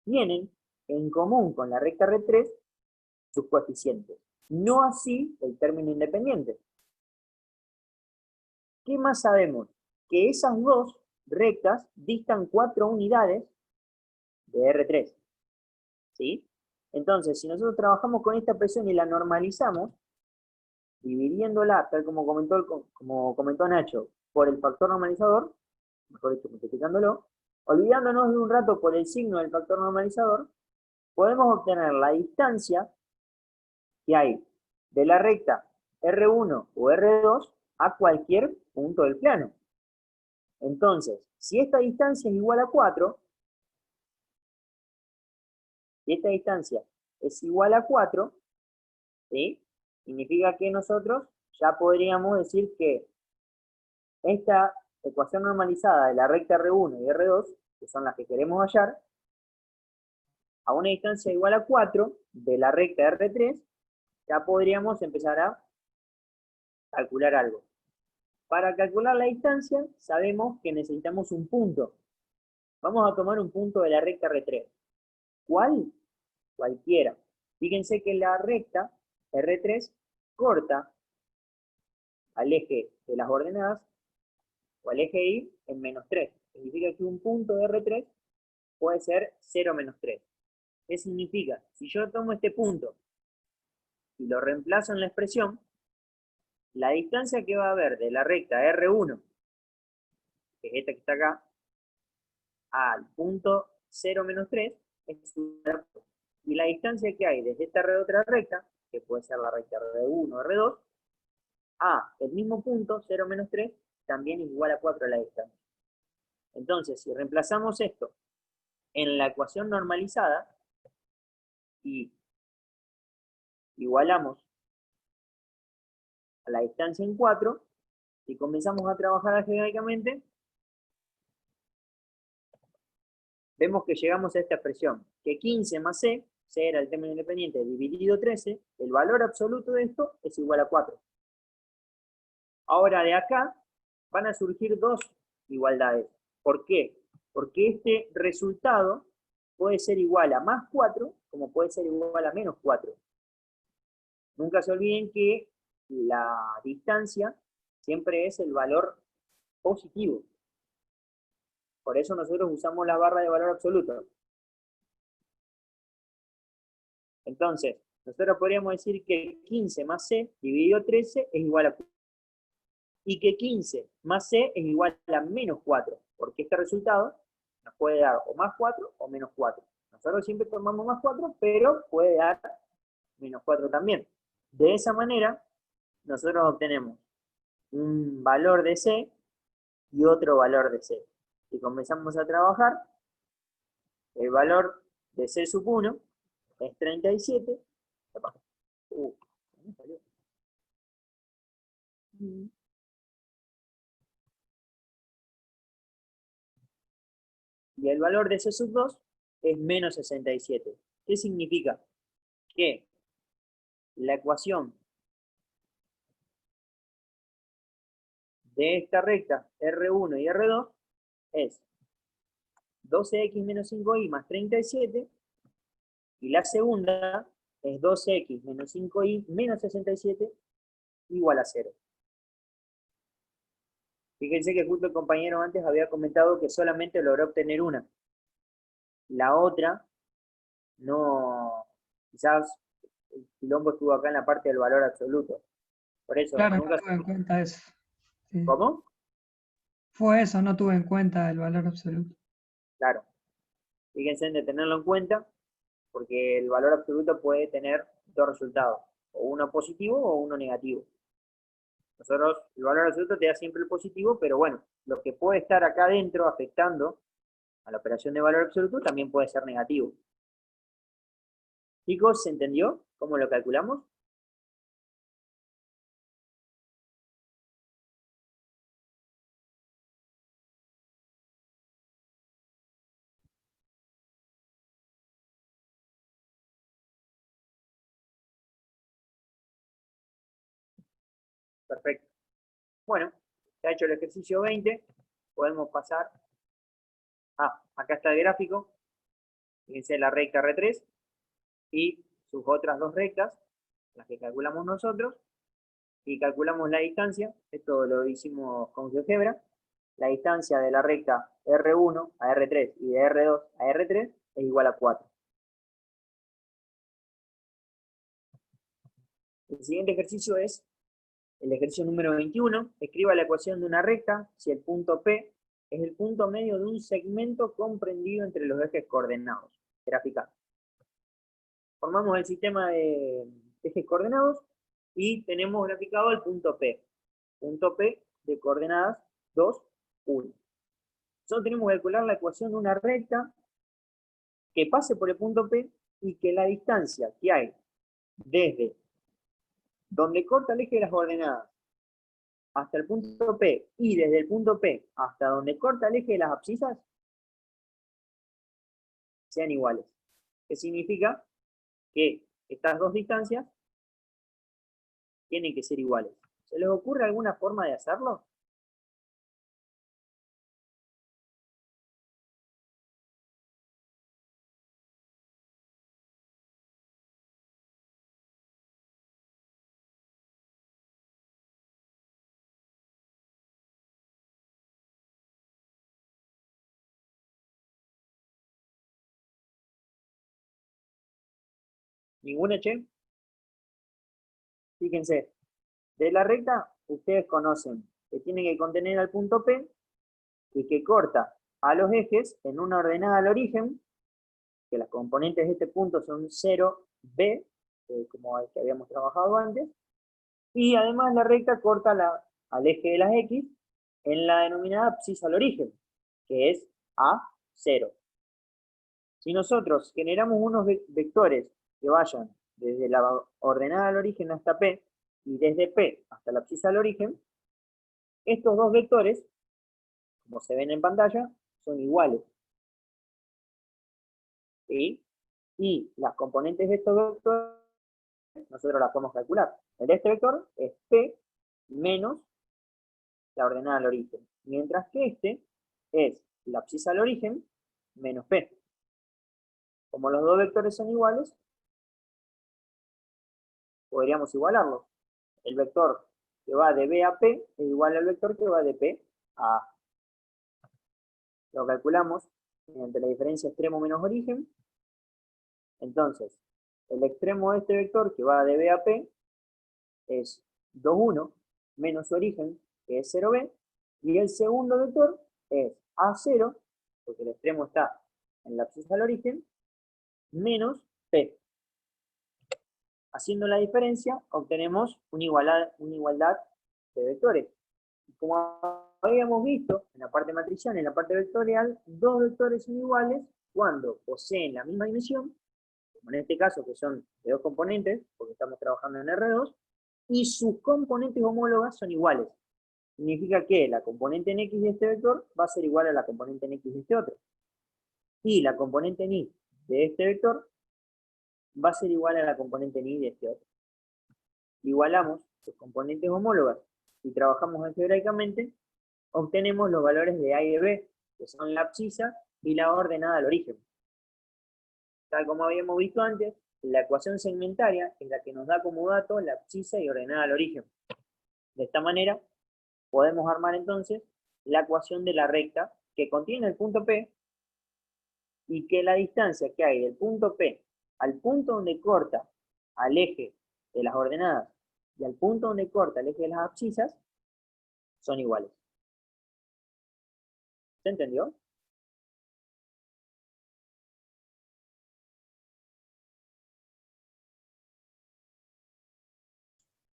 tienen en común con la recta R3 sus coeficientes. No así el término independiente. ¿Qué más sabemos? Que esas dos rectas distan 4 unidades de R3. ¿Sí? Entonces, si nosotros trabajamos con esta expresión y la normalizamos, dividiéndola, tal como comentó Nacho, por el factor normalizador, mejor dicho, multiplicándolo, olvidándonos de un rato por el signo del factor normalizador, podemos obtener la distancia que hay de la recta R1 o R2 a cualquier punto del plano. Entonces, si esta distancia es igual a 4, si esta distancia es igual a 4, ¿sí? Significa que nosotros ya podríamos decir que esta ecuación normalizada de la recta R1 y R2, que son las que queremos hallar, a una distancia igual a 4 de la recta R3, ya podríamos empezar a calcular algo. Para calcular la distancia, sabemos que necesitamos un punto. Vamos a tomar un punto de la recta R3. ¿Cuál? Cualquiera. Fíjense que la recta R3 corta al eje de las ordenadas o al eje Y en -3. Significa que un punto de R3 puede ser 0, -3. ¿Qué significa? Si yo tomo este punto y lo reemplazo en la expresión, la distancia que va a haber de la recta R1, que es esta que está acá, al punto 0 menos 3 es igual a 4. Y la distancia que hay desde esta otra recta, que puede ser la recta R1 o R2, a el mismo punto, 0 menos 3, también es igual a 4 la distancia. Entonces, si reemplazamos esto en la ecuación normalizada y igualamos a la distancia en 4 y comenzamos a trabajar algebraicamente, vemos que llegamos a esta expresión, que 15 más c era el término independiente, dividido 13, el valor absoluto de esto es igual a 4. Ahora de acá van a surgir dos igualdades. ¿Por qué? Porque este resultado puede ser igual a más 4, como puede ser igual a menos 4. Nunca se olviden que la distancia siempre es el valor positivo. Por eso nosotros usamos la barra de valor absoluto. Entonces, nosotros podríamos decir que 15 más c dividido 13 es igual a 4. Y que 15 más c es igual a menos 4, porque este resultado nos puede dar o más 4 o menos 4. Nosotros siempre tomamos más 4, pero puede dar menos 4 también. De esa manera, nosotros obtenemos un valor de c y otro valor de c. Si comenzamos a trabajar, el valor de c sub 1 es 37. ¿Dónde salió? Y el valor de c sub 2 es menos 67. ¿Qué significa? Que la ecuación de esta recta R1 y R2 es 12x menos 5y más 37, y la segunda es 12x menos 5y menos 67 igual a 0. Fíjense que justo el compañero antes había comentado que solamente logró obtener una. La otra, no, quizás el quilombo estuvo acá en la parte del valor absoluto. Por eso, Claro, no nunca... tuve en cuenta eso. Sí. ¿Cómo? Fue eso, no tuve en cuenta el valor absoluto. Claro. Fíjense en de tenerlo en cuenta, porque el valor absoluto puede tener dos resultados, o uno positivo o uno negativo. Nosotros, el valor absoluto te da siempre el positivo, pero bueno, lo que puede estar acá adentro afectando a la operación de valor absoluto también puede ser negativo. Chicos, ¿se entendió cómo lo calculamos? Perfecto. Bueno, ya hecho el ejercicio 20, podemos pasar. Acá está el gráfico. Fíjense la recta R3 y sus otras dos rectas, las que calculamos nosotros, y calculamos la distancia. Esto lo hicimos con GeoGebra. La distancia de la recta R1 a R3 y de R2 a R3 es igual a 4. El siguiente ejercicio es el ejercicio número 21. Escriba la ecuación de una recta si el punto P es el punto medio de un segmento comprendido entre los ejes coordenados. Graficar. Formamos el sistema de ejes coordenados y tenemos graficado el punto P. Punto P de coordenadas 2, 1. Nosotros tenemos que calcular la ecuación de una recta que pase por el punto P y que la distancia que hay desde donde corta el eje de las coordenadas hasta el punto P y desde el punto P hasta donde corta el eje de las abscisas sean iguales. ¿Qué significa? Que estas dos distancias tienen que ser iguales. ¿Se les ocurre alguna forma de hacerlo? ¿Ninguna, che? Fíjense, de la recta ustedes conocen que tiene que contener al punto P y que corta a los ejes en una ordenada al origen, que las componentes de este punto son 0, B, como el que habíamos trabajado antes, y además la recta corta al eje de las X en la denominada abscisa al origen, que es A0. Si nosotros generamos unos vectores que vayan desde la ordenada al origen hasta P, y desde P hasta la abscisa al origen, estos dos vectores, como se ven en pantalla, son iguales. ¿Sí? Y las componentes de estos vectores, nosotros las podemos calcular. El de este vector es P menos la ordenada al origen, mientras que este es la abscisa al origen menos P. Como los dos vectores son iguales, podríamos igualarlos. El vector que va de B a P es igual al vector que va de P a A. Lo calculamos mediante la diferencia extremo menos origen. Entonces, el extremo de este vector que va de B a P es 2, 1, menos su origen, que es 0B, y el segundo vector es A0, porque el extremo está en la abscisa al origen, menos P. Haciendo la diferencia, obtenemos una igualdad de vectores. Y como habíamos visto en la parte matricial, en la parte vectorial, dos vectores son iguales cuando poseen la misma dimensión, como en este caso que son de dos componentes, porque estamos trabajando en R2, y sus componentes homólogas son iguales. Significa que la componente en X de este vector va a ser igual a la componente en X de este otro. Y la componente en Y de este vector va a ser igual a la componente en Y de este otro. Igualamos sus componentes homólogas y trabajamos algebraicamente, obtenemos los valores de A y de B, que son la abscisa y la ordenada al origen. Tal como habíamos visto antes, la ecuación segmentaria es la que nos da como dato la abscisa y ordenada al origen. De esta manera, podemos armar entonces la ecuación de la recta que contiene el punto P y que la distancia que hay del punto P al punto donde corta al eje de las ordenadas y al punto donde corta el eje de las abscisas son iguales. ¿Se entendió?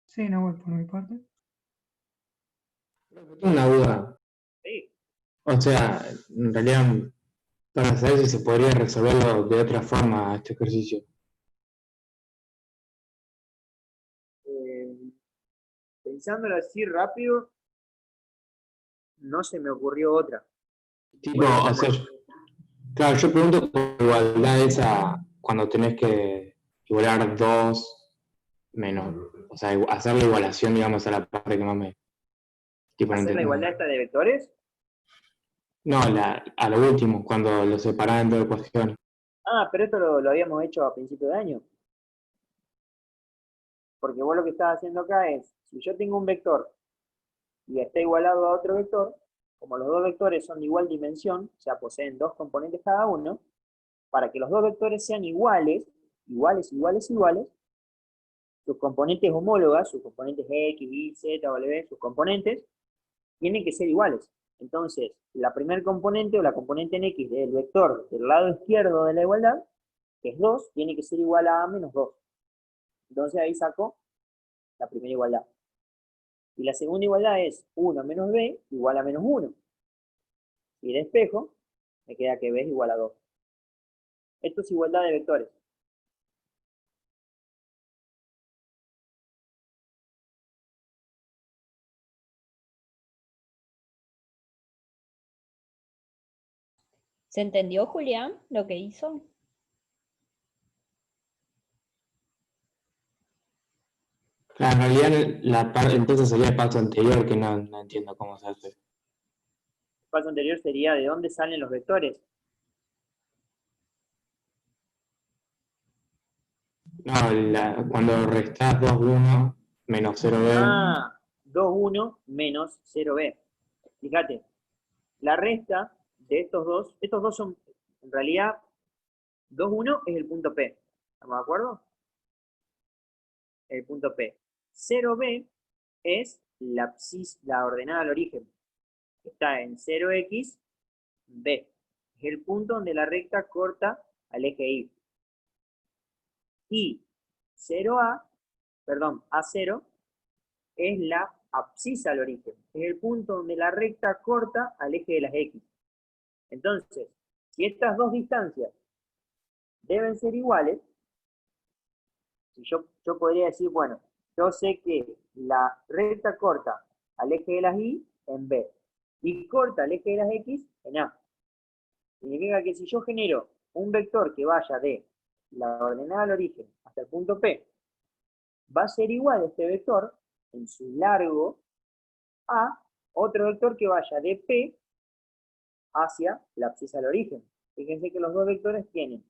Sí, Nahuel, por mi parte. Tengo una duda. Sí. O sea, en realidad, para saber si se podría resolverlo de otra forma este ejercicio. Pensándolo así rápido, no se me ocurrió otra. Tipo, o sea, claro, yo pregunto por igualdad esa cuando tenés que igualar dos menos, o sea, hacer la igualación, digamos, a la parte que más me... Tipo, no ¿Hacer la entiendo. igualdad esta de vectores? No, a lo último, cuando lo separás en dos ecuaciones. Ah, pero esto lo habíamos hecho a principio de año. Porque vos lo que estás haciendo acá es, si yo tengo un vector y está igualado a otro vector, como los dos vectores son de igual dimensión, o sea, poseen dos componentes cada uno, para que los dos vectores sean iguales, sus componentes homólogas, sus componentes X, Y, Z, W, sus componentes, tienen que ser iguales. Entonces, la primer componente o la componente en X del vector del lado izquierdo de la igualdad, que es 2, tiene que ser igual a menos 2. Entonces ahí saco la primera igualdad. Y la segunda igualdad es 1 menos B igual a menos 1. Y despejo, me queda que B es igual a 2. Esto es igualdad de vectores. ¿Se entendió, Julián, lo que hizo? Claro, en realidad la parte, entonces sería el paso anterior que no entiendo cómo se hace. El paso anterior sería de dónde salen los vectores. No, cuando restás 2, 1, menos 0B. Ah, 2, 1 menos 0B. Fíjate, la resta de estos dos son, en realidad, 2, 1 es el punto P. ¿Estamos de acuerdo? El punto P. 0B es la ordenada al origen. Está en 0x B. Es el punto donde la recta corta al eje Y. Y 0A, perdón, A0, es la abscisa al origen. Es el punto donde la recta corta al eje de las X. Entonces, si estas dos distancias deben ser iguales, si yo podría decir, bueno, yo sé que la recta corta al eje de las Y en B y corta al eje de las X en A. Significa que si yo genero un vector que vaya de la ordenada al origen hasta el punto P, va a ser igual este vector en su largo a otro vector que vaya de P hacia la abscisa al origen. Fíjense que los dos vectores tienen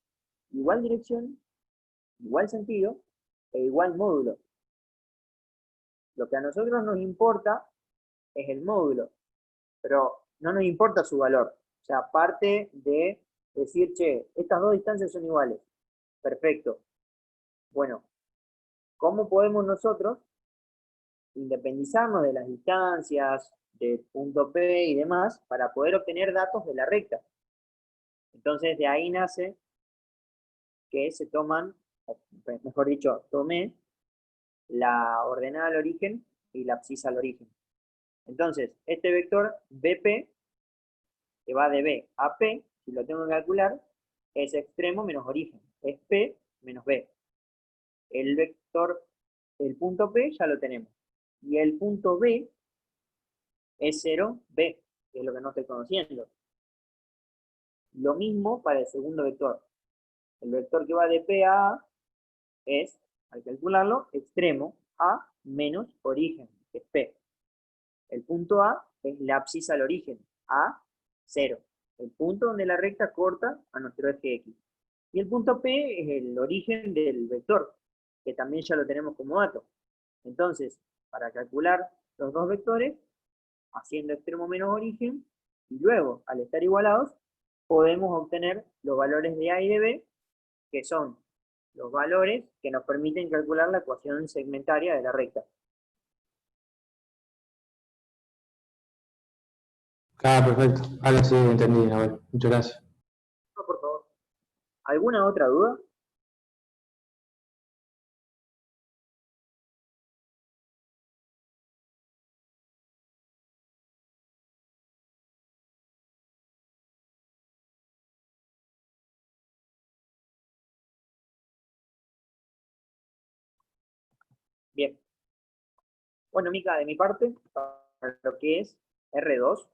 igual dirección, igual sentido e igual módulo. Lo que a nosotros nos importa es el módulo, pero no nos importa su valor. O sea, aparte de decir, che, estas dos distancias son iguales. Perfecto. Bueno, ¿cómo podemos nosotros independizarnos de las distancias, del punto P y demás, para poder obtener datos de la recta? Entonces, de ahí nace que se toman, mejor dicho, tomé la ordenada al origen y la abscisa al origen. Entonces, este vector BP, que va de B a P, si lo tengo que calcular, es extremo menos origen, es P menos B. El vector, el punto P ya lo tenemos. Y el punto B es 0B, que es lo que no estoy conociendo. Lo mismo para el segundo vector. El vector que va de P a A es, al calcularlo, extremo A menos origen, que es P. El punto A es la abscisa al origen, A, 0. El punto donde la recta corta a nuestro eje X. Y el punto P es el origen del vector, que también ya lo tenemos como dato. Entonces, para calcular los dos vectores, haciendo extremo menos origen, y luego, al estar igualados, podemos obtener los valores de A y de B, que son los valores que nos permiten calcular la ecuación segmentaria de la recta. Claro, perfecto. Ahora sí entendí, Nahuel. Muchas gracias. No, por favor. ¿Alguna otra duda? Bien. Bueno, Mica, de mi parte, para lo que es R2,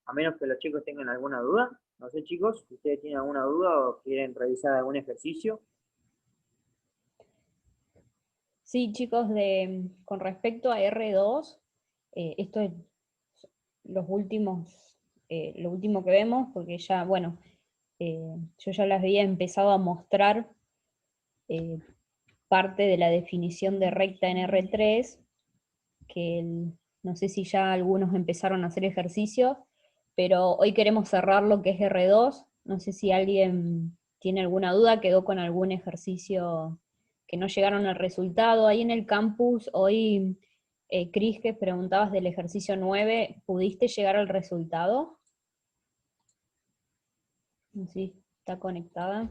a menos que los chicos tengan alguna duda. No sé, chicos, si ustedes tienen alguna duda o quieren revisar algún ejercicio. Sí, chicos, con respecto a R2, esto es lo último que vemos, porque ya, bueno, yo ya les había empezado a mostrar parte de la definición de recta en R3, que no sé si ya algunos empezaron a hacer ejercicios, pero hoy queremos cerrar lo que es R2. No sé si alguien tiene alguna duda, quedó con algún ejercicio que no llegaron al resultado. Ahí en el campus, hoy, Cris, que preguntabas del ejercicio 9, ¿pudiste llegar al resultado? Sí, está conectada.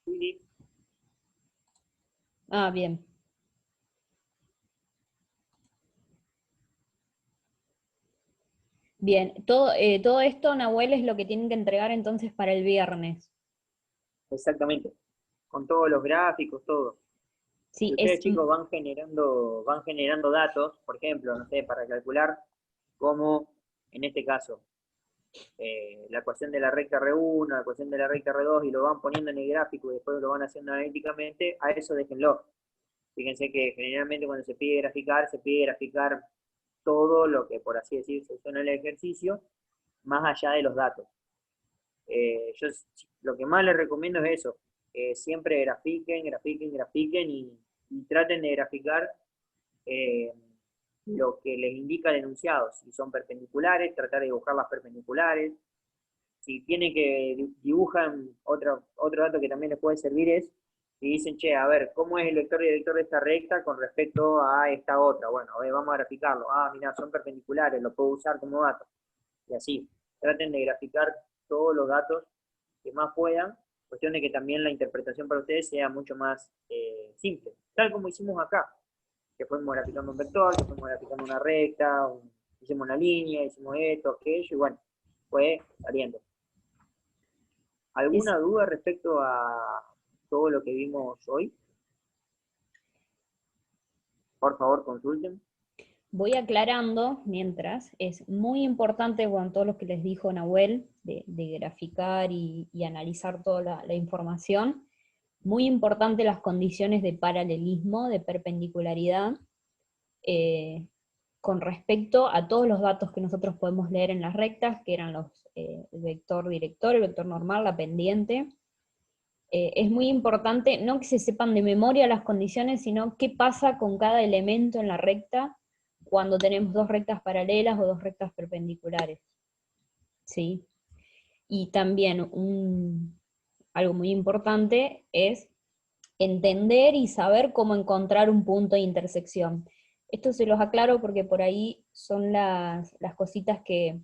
Sí. Ah, bien. Bien, todo esto, Nahuel, es lo que tienen que entregar entonces para el viernes. Exactamente. Con todos los gráficos, todo. Sí, Si ustedes, chicos, van generando datos, por ejemplo, no sé, para calcular cómo, en este caso, la ecuación de la recta R1, la ecuación de la recta R2, y lo van poniendo en el gráfico y después lo van haciendo analíticamente, a eso déjenlo. Fíjense que generalmente cuando se pide graficar todo lo que, por así decir, se usó en el ejercicio, más allá de los datos. Yo lo que más les recomiendo es eso, siempre grafiquen y traten de graficar lo que les indica el enunciado. Si son perpendiculares, tratar de dibujar las perpendiculares. Si tienen que dibujan, otro dato que también les puede servir es y dicen, che, a ver, ¿cómo es el vector director de esta recta con respecto a esta otra? Bueno, a ver, vamos a graficarlo. Ah, mira, son perpendiculares, lo puedo usar como dato. Y así, traten de graficar todos los datos que más puedan, cuestión de que también la interpretación para ustedes sea mucho más simple, tal como hicimos acá, que fuimos graficando un vector, que fuimos graficando una recta, hicimos una línea, hicimos esto, aquello, y bueno, fue saliendo. ¿Alguna duda respecto a todo lo que vimos hoy? Por favor, consulten. Voy aclarando mientras, es muy importante con todo lo que les dijo Nahuel, de graficar y analizar toda la información, muy importante las condiciones de paralelismo, de perpendicularidad, con respecto a todos los datos que nosotros podemos leer en las rectas, que eran el vector director, el vector normal, la pendiente. Es muy importante, no que se sepan de memoria las condiciones, sino qué pasa con cada elemento en la recta cuando tenemos dos rectas paralelas o dos rectas perpendiculares. ¿Sí? Y también algo muy importante es entender y saber cómo encontrar un punto de intersección. Esto se los aclaro porque por ahí son las cositas que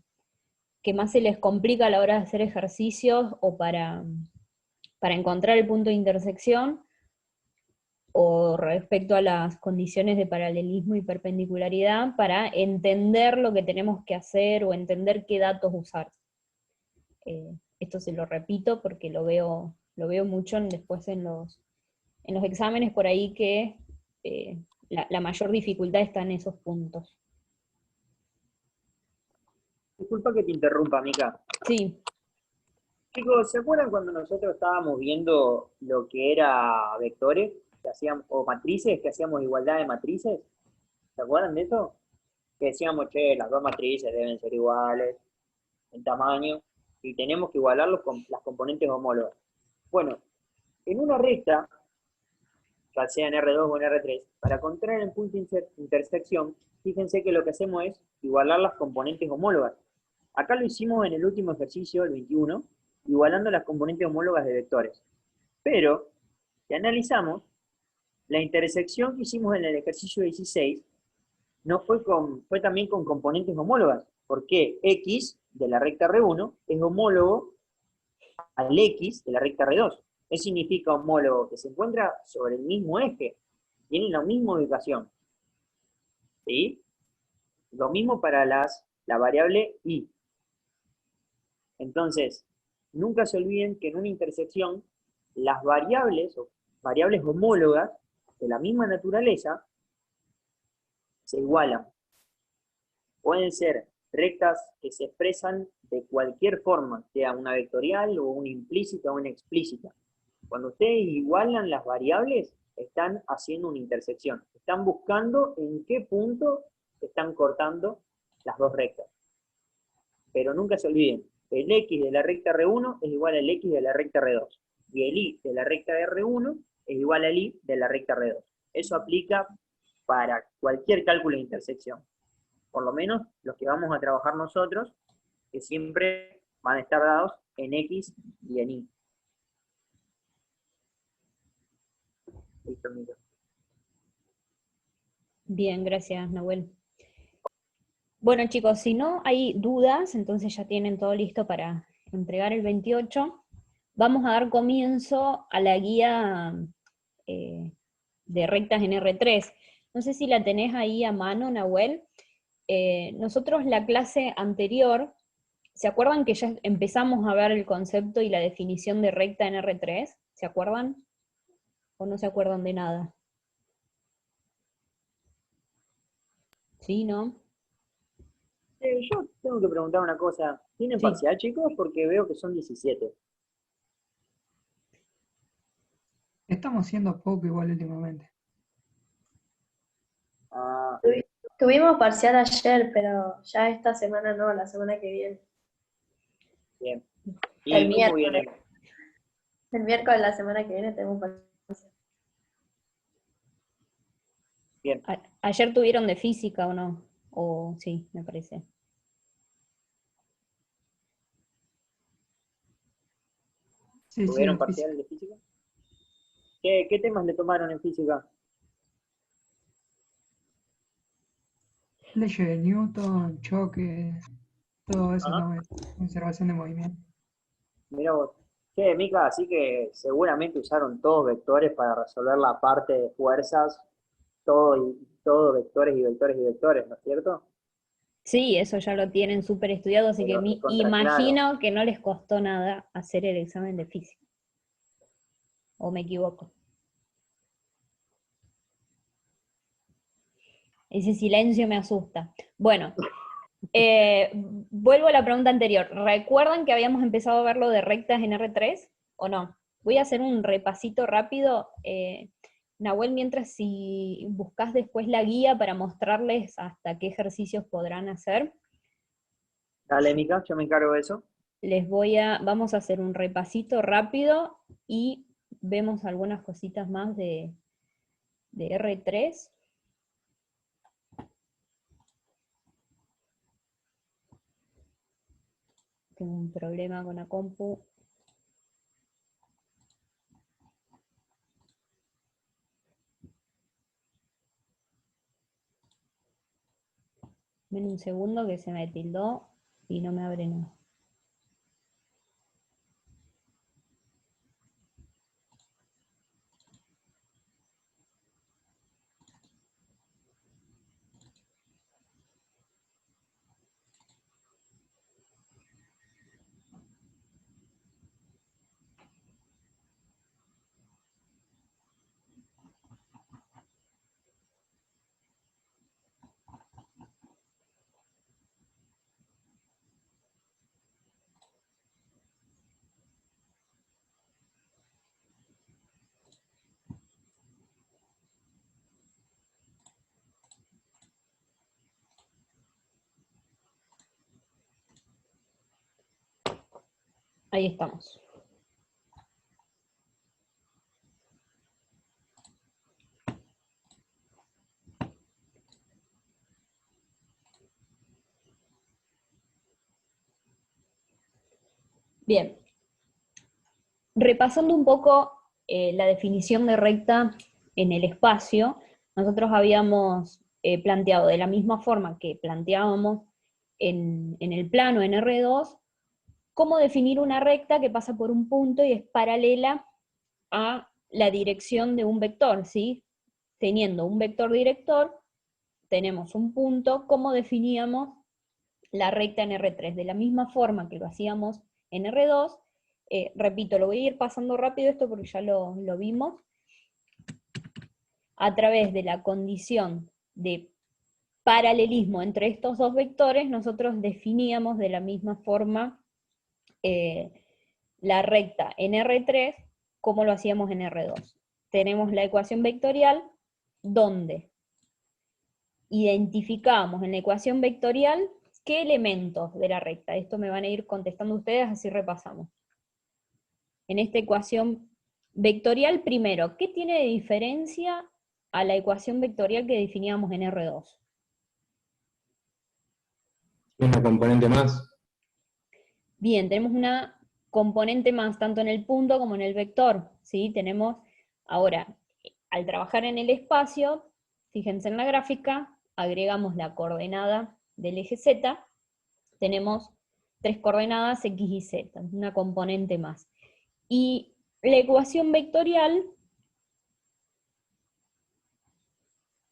más se les complica a la hora de hacer ejercicios o para encontrar el punto de intersección, o respecto a las condiciones de paralelismo y perpendicularidad, para entender lo que tenemos que hacer o entender qué datos usar. Esto se lo repito porque lo veo mucho después en los exámenes por ahí que la mayor dificultad está en esos puntos. Disculpa que te interrumpa, Mica. Sí. Chicos, ¿se acuerdan cuando nosotros estábamos viendo lo que era vectores que hacíamos, o matrices, que hacíamos igualdad de matrices? ¿Se acuerdan de eso? Que decíamos, che, las dos matrices deben ser iguales en tamaño y tenemos que igualarlos con las componentes homólogas. Bueno, en una recta, ya sea en R2 o en R3, para encontrar el punto de intersección, fíjense que lo que hacemos es igualar las componentes homólogas. Acá lo hicimos en el último ejercicio, el 21, igualando las componentes homólogas de vectores. Pero, si analizamos, la intersección que hicimos en el ejercicio 16 no fue también con componentes homólogas, porque X de la recta R1 es homólogo al X de la recta R2. ¿Qué significa homólogo? Que se encuentra sobre el mismo eje, tienen la misma ubicación. ¿Sí? Lo mismo para la variable Y. Entonces, nunca se olviden que en una intersección, las variables, o variables homólogas de la misma naturaleza, se igualan. Pueden ser rectas que se expresan de cualquier forma, sea una vectorial o una implícita o una explícita. Cuando ustedes igualan las variables, están haciendo una intersección. Están buscando en qué punto están cortando las dos rectas. Pero nunca se olviden, el X de la recta R1 es igual al X de la recta R2. Y el Y de la recta R1 es igual al Y de la recta R2. Eso aplica para cualquier cálculo de intersección. Por lo menos los que vamos a trabajar nosotros, que siempre van a estar dados en X y en Y. Listo, Milo. Bien, gracias, Nahuel. Bueno, chicos, si no hay dudas, entonces ya tienen todo listo para entregar el 28. Vamos a dar comienzo a la guía de rectas en R3. No sé si la tenés ahí a mano, Nahuel. Nosotros la clase anterior, ¿se acuerdan que ya empezamos a ver el concepto y la definición de recta en R3? ¿Se acuerdan? ¿O no se acuerdan de nada? ¿Sí, no? Yo tengo que preguntar una cosa. ¿Tienen Sí. parcial, chicos? Porque veo que son 17. Estamos haciendo poco igual últimamente. Ah, Tuvimos parcial ayer, pero ya esta semana no, la semana que viene. bien. El ¿Y cómo viene? miércoles. El miércoles de la semana que viene tenemos parcial. Bien. ¿Ayer tuvieron de física o no? O sí, me parece. Sí, ¿Tuvieron de parcial física. de física? ¿Qué temas le tomaron en física? Leyes de Newton, choque, todo eso Ajá. también. Conservación de movimiento. Mirá vos. Che, Mica, así que seguramente usaron todos vectores para resolver la parte de fuerzas, todo vectores y vectores y vectores, ¿no es cierto? Sí, eso ya lo tienen súper estudiado, así que Pero claro. imagino que no les costó nada hacer el examen de física. ¿O me equivoco? Ese silencio me asusta. Bueno, vuelvo a la pregunta anterior. ¿Recuerdan que habíamos empezado a ver lo de rectas en R3 o no? Voy a hacer un repasito rápido. Nahuel, mientras si buscas después la guía para mostrarles hasta qué ejercicios podrán hacer, Dale, Mica, yo me encargo de eso. vamos a hacer un repasito rápido y vemos algunas cositas más de R3. Tengo un problema con la compu. Ven un segundo que se me tildó y no me abre nada. Ahí estamos. Bien. Repasando un poco la definición de recta en el espacio, nosotros habíamos planteado de la misma forma que planteábamos en el plano en R2, cómo definir una recta que pasa por un punto y es paralela a la dirección de un vector, ¿sí? Teniendo un vector director, tenemos un punto, ¿cómo definíamos la recta en R3? De la misma forma que lo hacíamos en R2, repito, lo voy a ir pasando rápido esto porque ya lo vimos, a través de la condición de paralelismo entre estos dos vectores, nosotros definíamos de la misma forma la recta en R3 como lo hacíamos en R2. Tenemos la ecuación vectorial donde identificamos en la ecuación vectorial qué elementos de la recta. Esto me van a ir contestando ustedes, así repasamos. En esta ecuación vectorial, primero, ¿qué tiene de diferencia a la ecuación vectorial que definíamos en R2? Una componente más. Bien, tenemos una componente más tanto en el punto como en el vector, ¿sí? Tenemos, ahora, al trabajar en el espacio, fíjense en la gráfica, agregamos la coordenada del eje Z, tenemos 3 coordenadas X y Z, una componente más. Y la ecuación vectorial,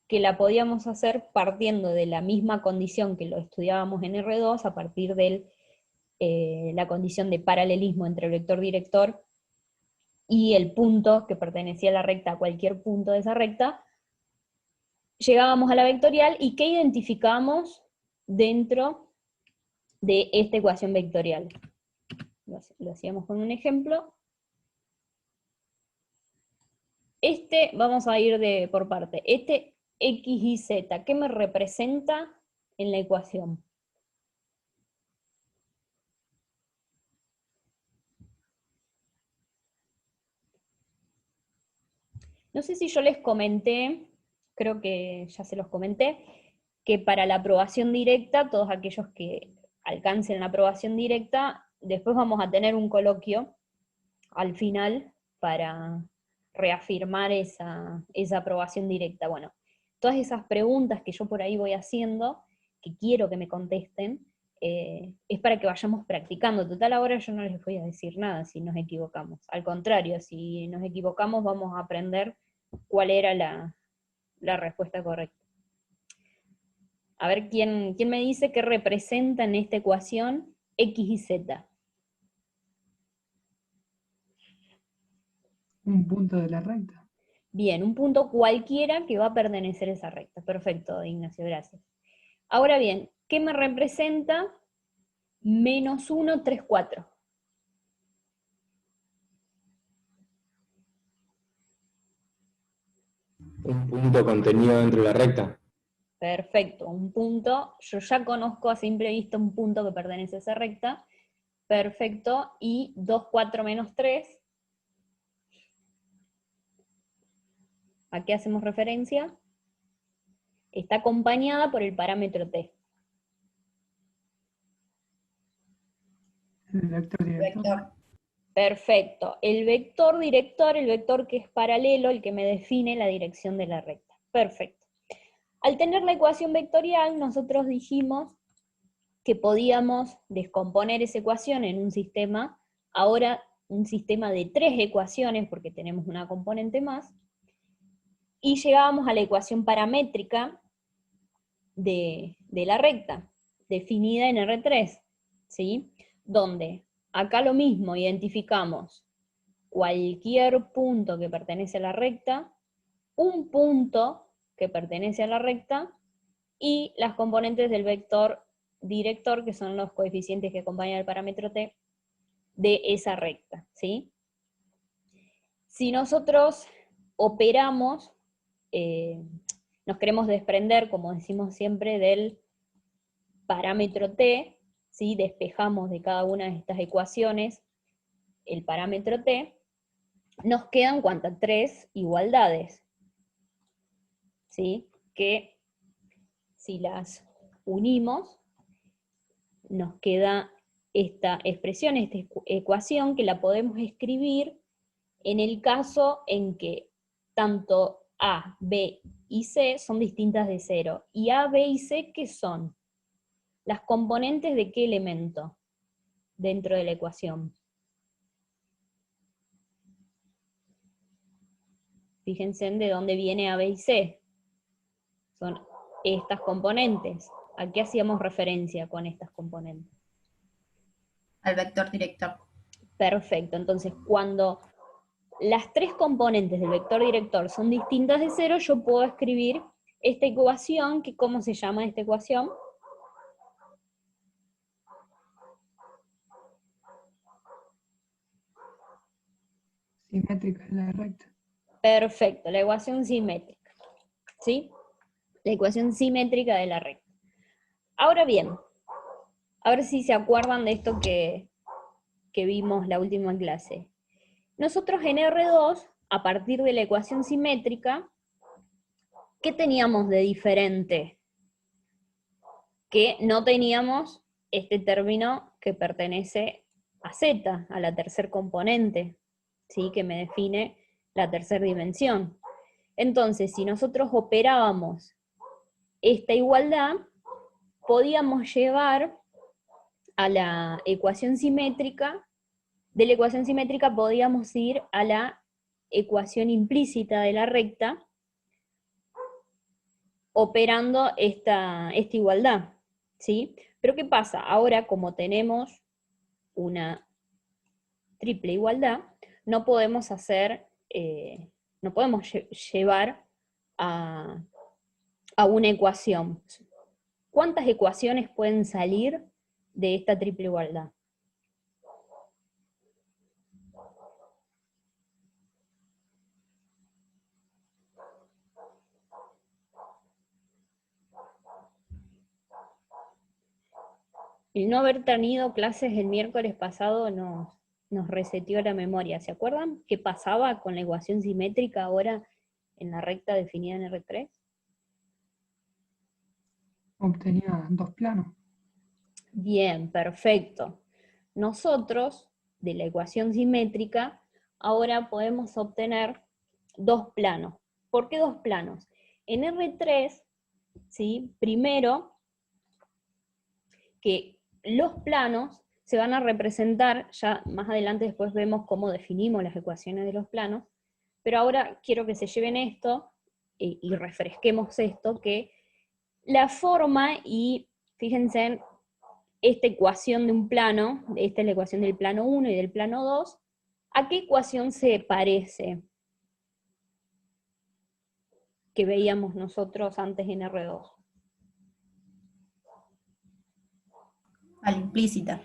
que la podíamos hacer partiendo de la misma condición que lo estudiábamos en R2, a partir de la condición de paralelismo entre el vector director y el punto que pertenecía a la recta, a cualquier punto de esa recta, llegábamos a la vectorial y ¿qué identificamos dentro de esta ecuación vectorial? Lo hacíamos con un ejemplo. Vamos a ir por parte. X y Z, ¿qué me representa en la ecuación? No sé si yo les comenté, creo que ya se los comenté, que para la aprobación directa, todos aquellos que alcancen la aprobación directa, después vamos a tener un coloquio al final para reafirmar esa aprobación directa. Bueno, todas esas preguntas que yo por ahí voy haciendo, que quiero que me contesten, es para que vayamos practicando. Total, ahora yo no les voy a decir nada si nos equivocamos. Al contrario, si nos equivocamos vamos a aprender cuál era la respuesta correcta. A ver, ¿quién me dice qué representa en esta ecuación X y Z? Un punto de la recta. Bien, un punto cualquiera que va a pertenecer a esa recta. Perfecto, Ignacio, gracias. Ahora bien, ¿qué me representa -1, 3, 4? Un punto contenido dentro de la recta. Perfecto, un punto, yo ya conozco a simple vista un punto que pertenece a esa recta. Perfecto, y 2, 4 menos 3. ¿A qué hacemos referencia? Está acompañada por el parámetro t. El vector director. Vector. Perfecto. El vector director, el vector que es paralelo, el que me define la dirección de la recta. Perfecto. Al tener la ecuación vectorial, nosotros dijimos que podíamos descomponer esa ecuación en un sistema, ahora un sistema de 3 ecuaciones, porque tenemos una componente más, y llegábamos a la ecuación paramétrica de la recta, definida en R3, ¿sí? Donde acá lo mismo, identificamos cualquier punto que pertenece a la recta, un punto que pertenece a la recta, y las componentes del vector director, que son los coeficientes que acompañan el parámetro t, de esa recta, ¿sí? Si nosotros operamos, nos queremos desprender, como decimos siempre, del parámetro t, ¿sí? Despejamos de cada una de estas ecuaciones el parámetro t, nos quedan ¿cuántas? 3 igualdades, ¿sí? Que si las unimos, nos queda esta expresión, esta ecuación, que la podemos escribir en el caso en que tanto A, B y C son distintas de 0. ¿Y A, B y C qué son? ¿Las componentes de qué elemento dentro de la ecuación? Fíjense en de dónde viene A, B y C. Son estas componentes. ¿A qué hacíamos referencia con estas componentes? Al vector director. Perfecto, entonces cuando las 3 componentes del vector director son distintas de 0, yo puedo escribir esta ecuación, que ¿cómo se llama esta ecuación? Simétrica de la recta. Perfecto, la ecuación simétrica, ¿sí? La ecuación simétrica de la recta. Ahora bien, a ver si se acuerdan de esto que vimos la última clase. Nosotros en R2, a partir de la ecuación simétrica, ¿qué teníamos de diferente? Que no teníamos este término que pertenece a Z, a la tercer componente, ¿sí? Que me define la tercera dimensión. Entonces, si nosotros operábamos esta igualdad, podíamos llevar a la ecuación simétrica, de la ecuación simétrica podíamos ir a la ecuación implícita de la recta, operando esta igualdad, ¿sí? Pero ¿qué pasa? Ahora, como tenemos una triple igualdad, no podemos hacer, no podemos llevar a una ecuación. ¿Cuántas ecuaciones pueden salir de esta triple igualdad? El no haber tenido clases el miércoles pasado nos reseteó la memoria. ¿Se acuerdan qué pasaba con la ecuación simétrica ahora en la recta definida en R3? Obtenía 2 planos. Bien, perfecto. Nosotros, de la ecuación simétrica, ahora podemos obtener dos planos. ¿Por qué dos planos? En R3, ¿sí? Primero, que los planos se van a representar, ya más adelante después vemos cómo definimos las ecuaciones de los planos, pero ahora quiero que se lleven esto y refresquemos esto, que la forma, y fíjense en esta ecuación de un plano, esta es la ecuación del plano 1 y del plano 2, ¿a qué ecuación se parece que veíamos nosotros antes en R2? A la implícita.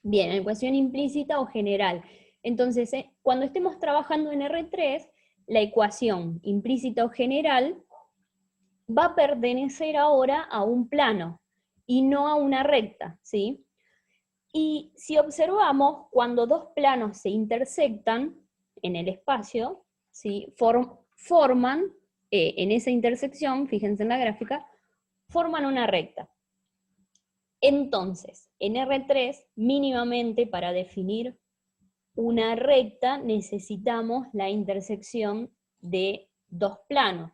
Bien, ecuación implícita o general. Entonces, cuando estemos trabajando en R3, la ecuación implícita o general va a pertenecer ahora a un plano y no a una recta, ¿sí? Y si observamos, cuando dos planos se intersectan en el espacio, ¿sí? Forman, en esa intersección, fíjense en la gráfica, forman una recta. Entonces, en R3, mínimamente para definir una recta necesitamos la intersección de dos planos.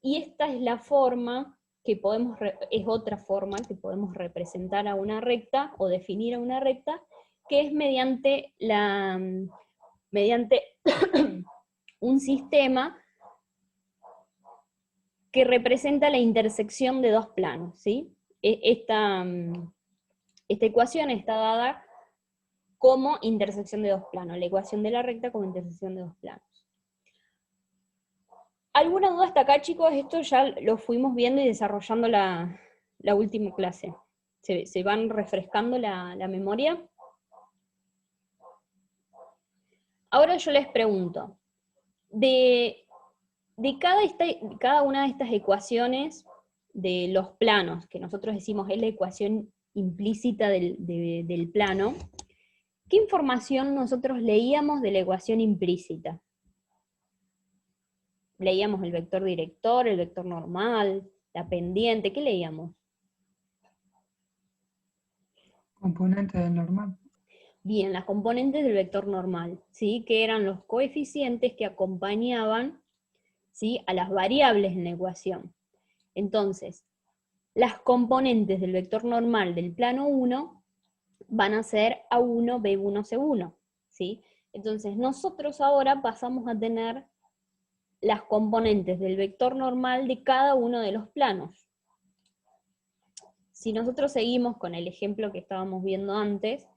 Y esta es la forma que podemos, es otra forma que podemos representar a una recta o definir a una recta, que es mediante un sistema que representa la intersección de dos planos, ¿sí? Esta ecuación está dada como intersección de dos planos, la ecuación de la recta como intersección de dos planos. ¿Alguna duda hasta acá, chicos? Esto ya lo fuimos viendo y desarrollando la última clase. ¿Se van refrescando la memoria? Ahora yo les pregunto, de cada una de estas ecuaciones de los planos, que nosotros decimos es la ecuación implícita del plano, ¿qué información nosotros leíamos de la ecuación implícita? Leíamos el vector director, el vector normal, la pendiente, ¿qué leíamos? Componente del normal. Bien, las componentes del vector normal, ¿sí? Que eran los coeficientes que acompañaban, ¿sí? A las variables en la ecuación. Entonces, las componentes del vector normal del plano 1 van a ser A1, B1, C1, ¿sí? Entonces, nosotros ahora pasamos a tener las componentes del vector normal de cada uno de los planos. Si nosotros seguimos con el ejemplo que estábamos viendo antes,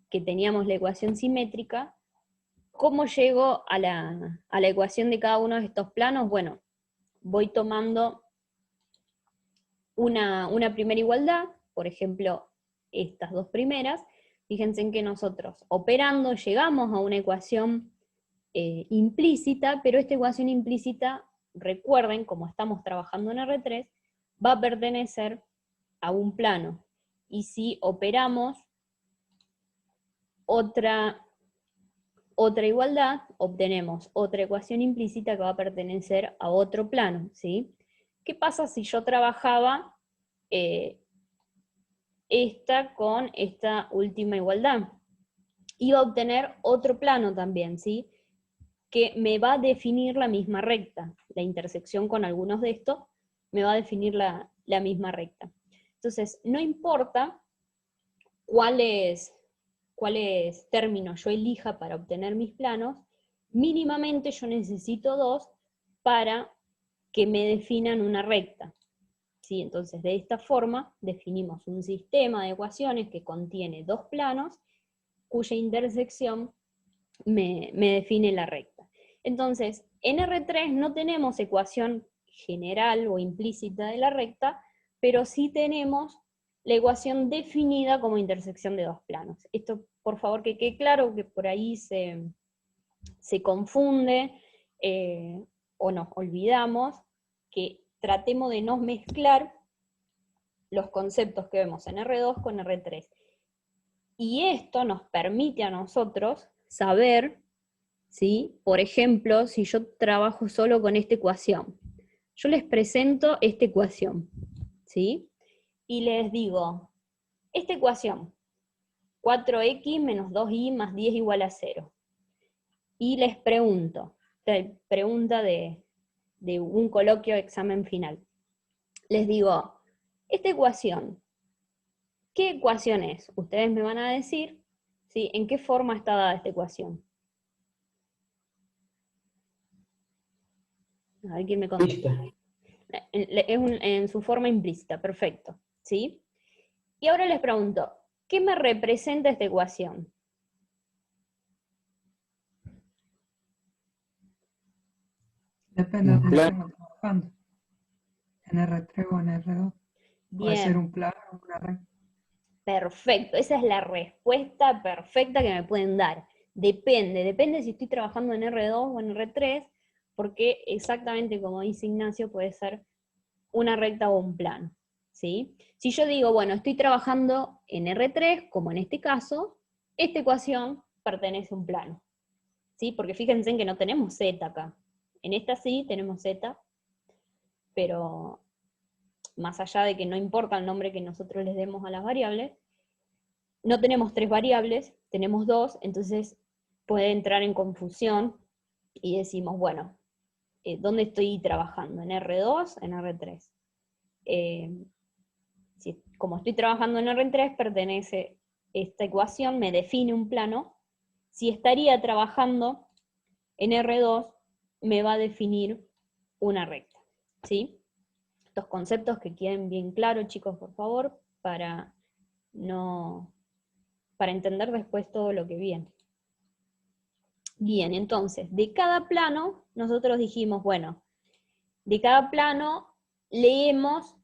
que teníamos la ecuación simétrica, ¿cómo llego a la ecuación de cada uno de estos planos? Bueno, voy tomando una primera igualdad, por ejemplo, estas dos primeras. Fíjense en que nosotros, operando, llegamos a una ecuación implícita, pero esta ecuación implícita, recuerden, como estamos trabajando en R3, va a pertenecer a un plano. Y si operamos otra igualdad, obtenemos otra ecuación implícita que va a pertenecer a otro plano, ¿sí? ¿Qué pasa si yo trabajaba esta con esta última igualdad? Iba a obtener otro plano también, ¿sí? Que me va a definir la misma recta. La intersección con algunos de estos me va a definir la misma recta. Entonces, no importa cuáles términos yo elija para obtener mis planos, mínimamente yo necesito dos para que me definan una recta. ¿Sí? Entonces, de esta forma, definimos un sistema de ecuaciones que contiene dos planos, cuya intersección me define la recta. Entonces, en R3 no tenemos ecuación general o implícita de la recta, pero sí tenemos la ecuación definida como intersección de dos planos. Esto, por favor, que quede claro, que por ahí se confunde, o nos olvidamos, que tratemos de no mezclar los conceptos que vemos en R2 con R3. Y esto nos permite a nosotros saber, ¿sí? Por ejemplo, si yo trabajo solo con esta ecuación, yo les presento esta ecuación, ¿sí? Y les digo, esta ecuación, 4x menos 2y más 10 igual a 0. Y les pregunto, esta pregunta de un coloquio de examen final. Les digo, esta ecuación, ¿qué ecuación es? Ustedes me van a decir, ¿sí? ¿En qué forma está dada esta ecuación? A ver quién me contesta. En su forma implícita, perfecto, ¿sí? Y ahora les pregunto, ¿qué me representa esta ecuación? Depende de Un cómo plano. estemos trabajando. En R3 o en R2. Puede ser Bien, un plano o una recta. perfecto, esa es la respuesta perfecta que me pueden dar. Depende si estoy trabajando en R2 o en R3, porque exactamente como dice Ignacio, puede ser una recta o un plano, ¿sí? Si yo digo, bueno, estoy trabajando en R3, como en este caso, esta ecuación pertenece a un plano, ¿sí? Porque fíjense en que no tenemos Z acá. En esta sí tenemos Z, pero más allá de que no importa el nombre que nosotros les demos a las variables, no tenemos 3 variables, tenemos 2, entonces puede entrar en confusión y decimos, bueno, ¿dónde estoy trabajando? ¿En R2? ¿En R3? Como estoy trabajando en R3, pertenece esta ecuación, me define un plano. Si estaría trabajando en R2, me va a definir una recta, ¿sí? Estos conceptos que queden bien claros, chicos, por favor, para entender después todo lo que viene. Bien, entonces, de cada plano, nosotros dijimos, bueno, de cada plano leemos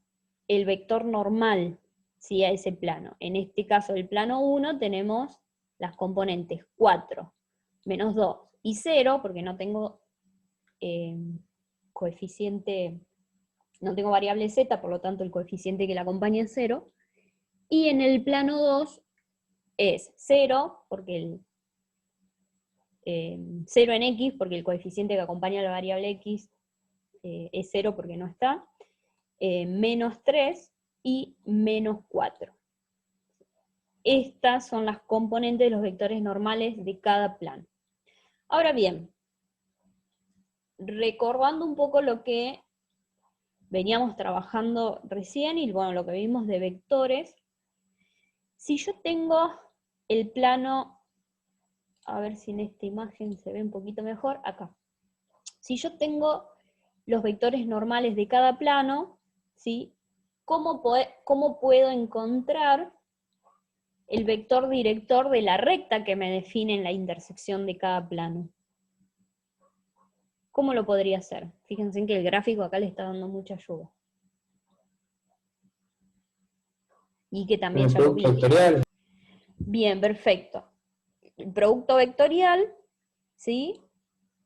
el vector normal, ¿sí? A ese plano. En este caso, el plano 1, tenemos las componentes 4, menos 2 y 0, porque no tengo coeficiente, no tengo variable z, por lo tanto el coeficiente que la acompaña es 0. Y en el plano 2 es 0, porque el 0 en x, porque el coeficiente que acompaña a la variable x es 0 porque no está, menos 3 y menos 4. Estas son las componentes de los vectores normales de cada plano. Ahora bien, recordando un poco lo que veníamos trabajando recién y bueno, lo que vimos de vectores, si yo tengo el plano, a ver si en esta imagen se ve un poquito mejor, acá. Si yo tengo los vectores normales de cada plano, ¿sí? ¿Cómo puedo encontrar el vector director de la recta que me define en la intersección de cada plano? ¿Cómo lo podría hacer? Fíjense en que el gráfico acá le está dando mucha ayuda. Y que también ya lo vi. Vectorial. Bien, perfecto. El producto vectorial, ¿sí?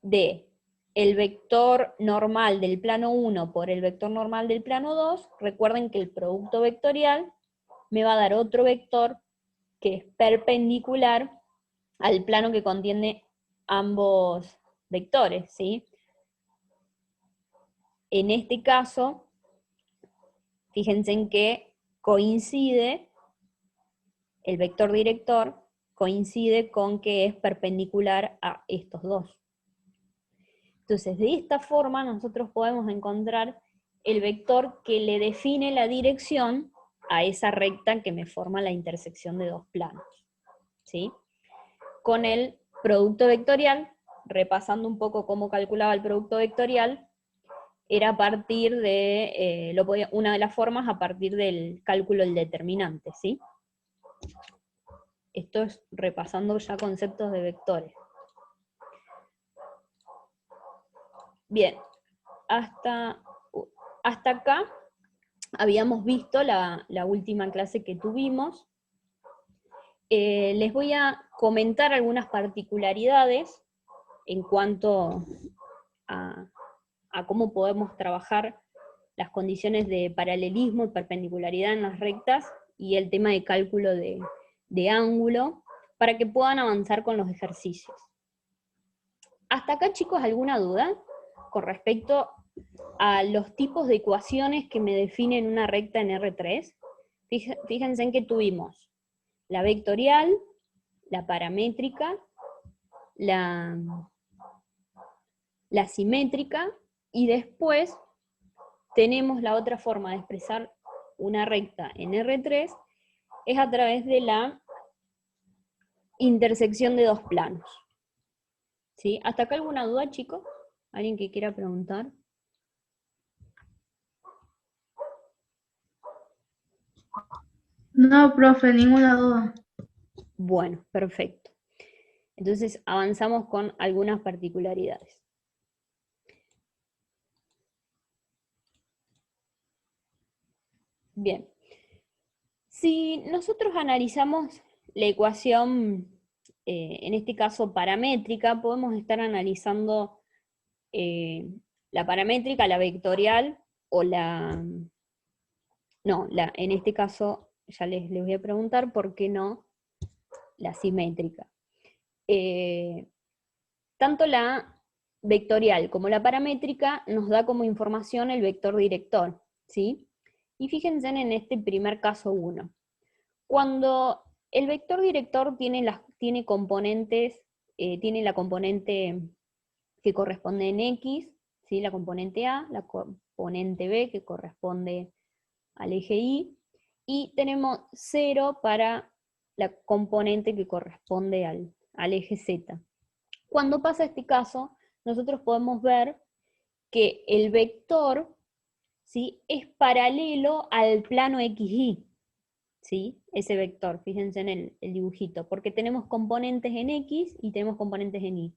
De el vector normal del plano 1 por el vector normal del plano 2, recuerden que el producto vectorial me va a dar otro vector que es perpendicular al plano que contiene ambos vectores, ¿sí? En este caso, fíjense en que coincide, el vector director coincide con que es perpendicular a estos dos. Entonces, de esta forma nosotros podemos encontrar el vector que le define la dirección a esa recta que me forma la intersección de dos planos, ¿sí? Con el producto vectorial, repasando un poco cómo calculaba el producto vectorial, era a partir de, una de las formas a partir del cálculo del determinante, ¿sí? Esto es repasando ya conceptos de vectores. Bien, hasta acá habíamos visto la última clase que tuvimos. Les voy a comentar algunas particularidades en cuanto a cómo podemos trabajar las condiciones de paralelismo y perpendicularidad en las rectas y el tema de cálculo de ángulo, para que puedan avanzar con los ejercicios. ¿Hasta acá, chicos, alguna duda con respecto a los tipos de ecuaciones que me definen una recta en R3? Fíjense en que tuvimos la vectorial, la paramétrica, la la simétrica, y después tenemos la otra forma de expresar una recta en R3, es a través de la intersección de dos planos. ¿Sí? ¿Hasta acá alguna duda, chicos? ¿Alguien que quiera preguntar? No, profe, ninguna duda. Bueno, perfecto. Entonces avanzamos con algunas particularidades. Bien. Si nosotros analizamos la ecuación, en este caso paramétrica, podemos estar analizando la paramétrica, la vectorial o la... No, en este caso ya les voy a preguntar por qué no la simétrica. Tanto la vectorial como la paramétrica nos da como información el vector director, ¿sí? Y fíjense en este primer caso 1. Cuando el vector director tiene componentes, tiene la componente que corresponde en X, ¿sí? La componente A, la componente B que corresponde al eje Y, y tenemos 0 para la componente que corresponde al eje Z. Cuando pasa este caso, nosotros podemos ver que el vector, ¿sí?, es paralelo al plano XY, ¿sí? Ese vector, fíjense en el dibujito, porque tenemos componentes en X y tenemos componentes en Y.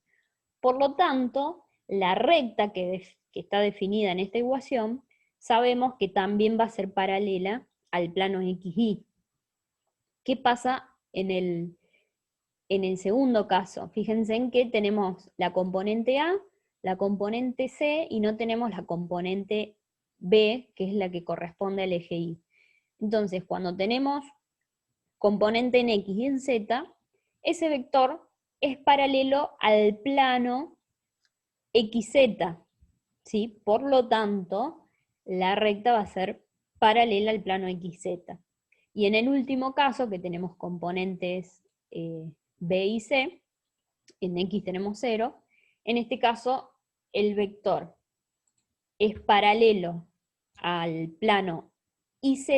Por lo tanto, la recta que está definida en esta ecuación, sabemos que también va a ser paralela al plano XY. ¿Qué pasa en el segundo caso? Fíjense en que tenemos la componente A, la componente C, y no tenemos la componente B, que es la que corresponde al eje Y. Entonces, cuando tenemos componente en X y en Z, ese vector es paralelo al plano XZ, ¿sí? Por lo tanto, la recta va a ser paralela al plano XZ. Y en el último caso, que tenemos componentes B y C, en X tenemos 0, en este caso el vector es paralelo al plano YZ,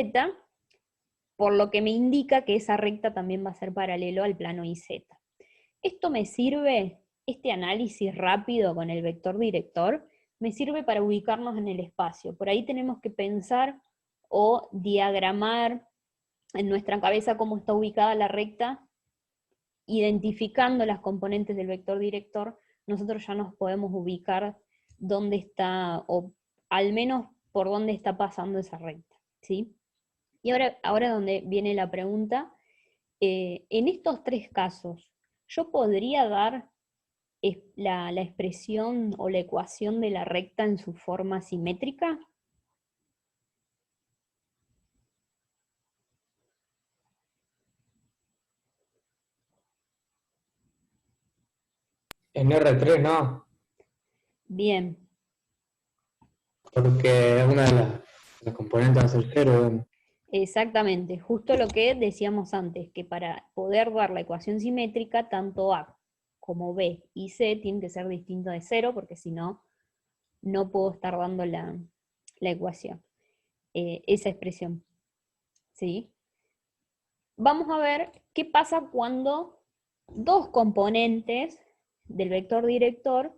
por lo que me indica que esa recta también va a ser paralelo al plano YZ. Esto me sirve, este análisis rápido con el vector director, me sirve para ubicarnos en el espacio. Por ahí tenemos que pensar o diagramar en nuestra cabeza cómo está ubicada la recta, identificando las componentes del vector director, nosotros ya nos podemos ubicar dónde está, o al menos por dónde está pasando esa recta, ¿sí? Y ahora donde viene la pregunta, en estos tres casos, ¿yo podría dar la expresión o la ecuación de la recta en su forma simétrica? En R3 no, Bien, porque una de las componentes va a ser 0. exactamente, justo lo que decíamos antes, que para poder dar la ecuación simétrica, tanto A como B y C tienen que ser distintos de 0, porque si no, no puedo estar dando la ecuación, esa expresión, ¿sí? Vamos a ver qué pasa cuando dos componentes del vector director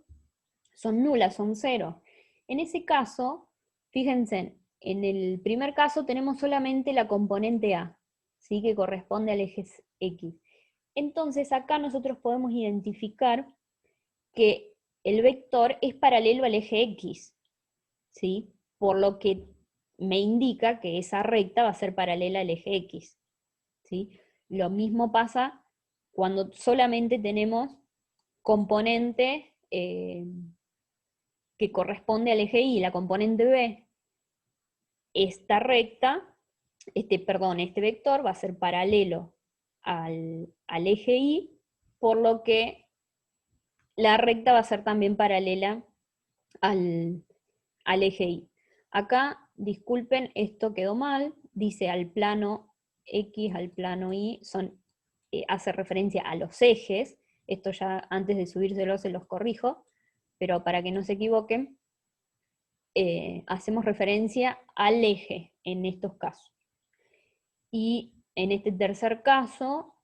son nulas, son 0. En ese caso, fíjense, en el primer caso tenemos solamente la componente A, ¿sí?, que corresponde al eje X. Entonces acá nosotros podemos identificar que el vector es paralelo al eje X, ¿sí?, por lo que me indica que esa recta va a ser paralela al eje X, ¿sí? Lo mismo pasa cuando solamente tenemos componente que corresponde al eje Y, la componente B. Esta recta, este vector va a ser paralelo al eje Y, por lo que la recta va a ser también paralela al eje Y. Acá, disculpen, esto quedó mal, dice al plano X, al plano Y, hace referencia a los ejes, esto ya antes de subírselo se los corrijo, pero para que no se equivoquen, hacemos referencia al eje en estos casos. Y en este tercer caso,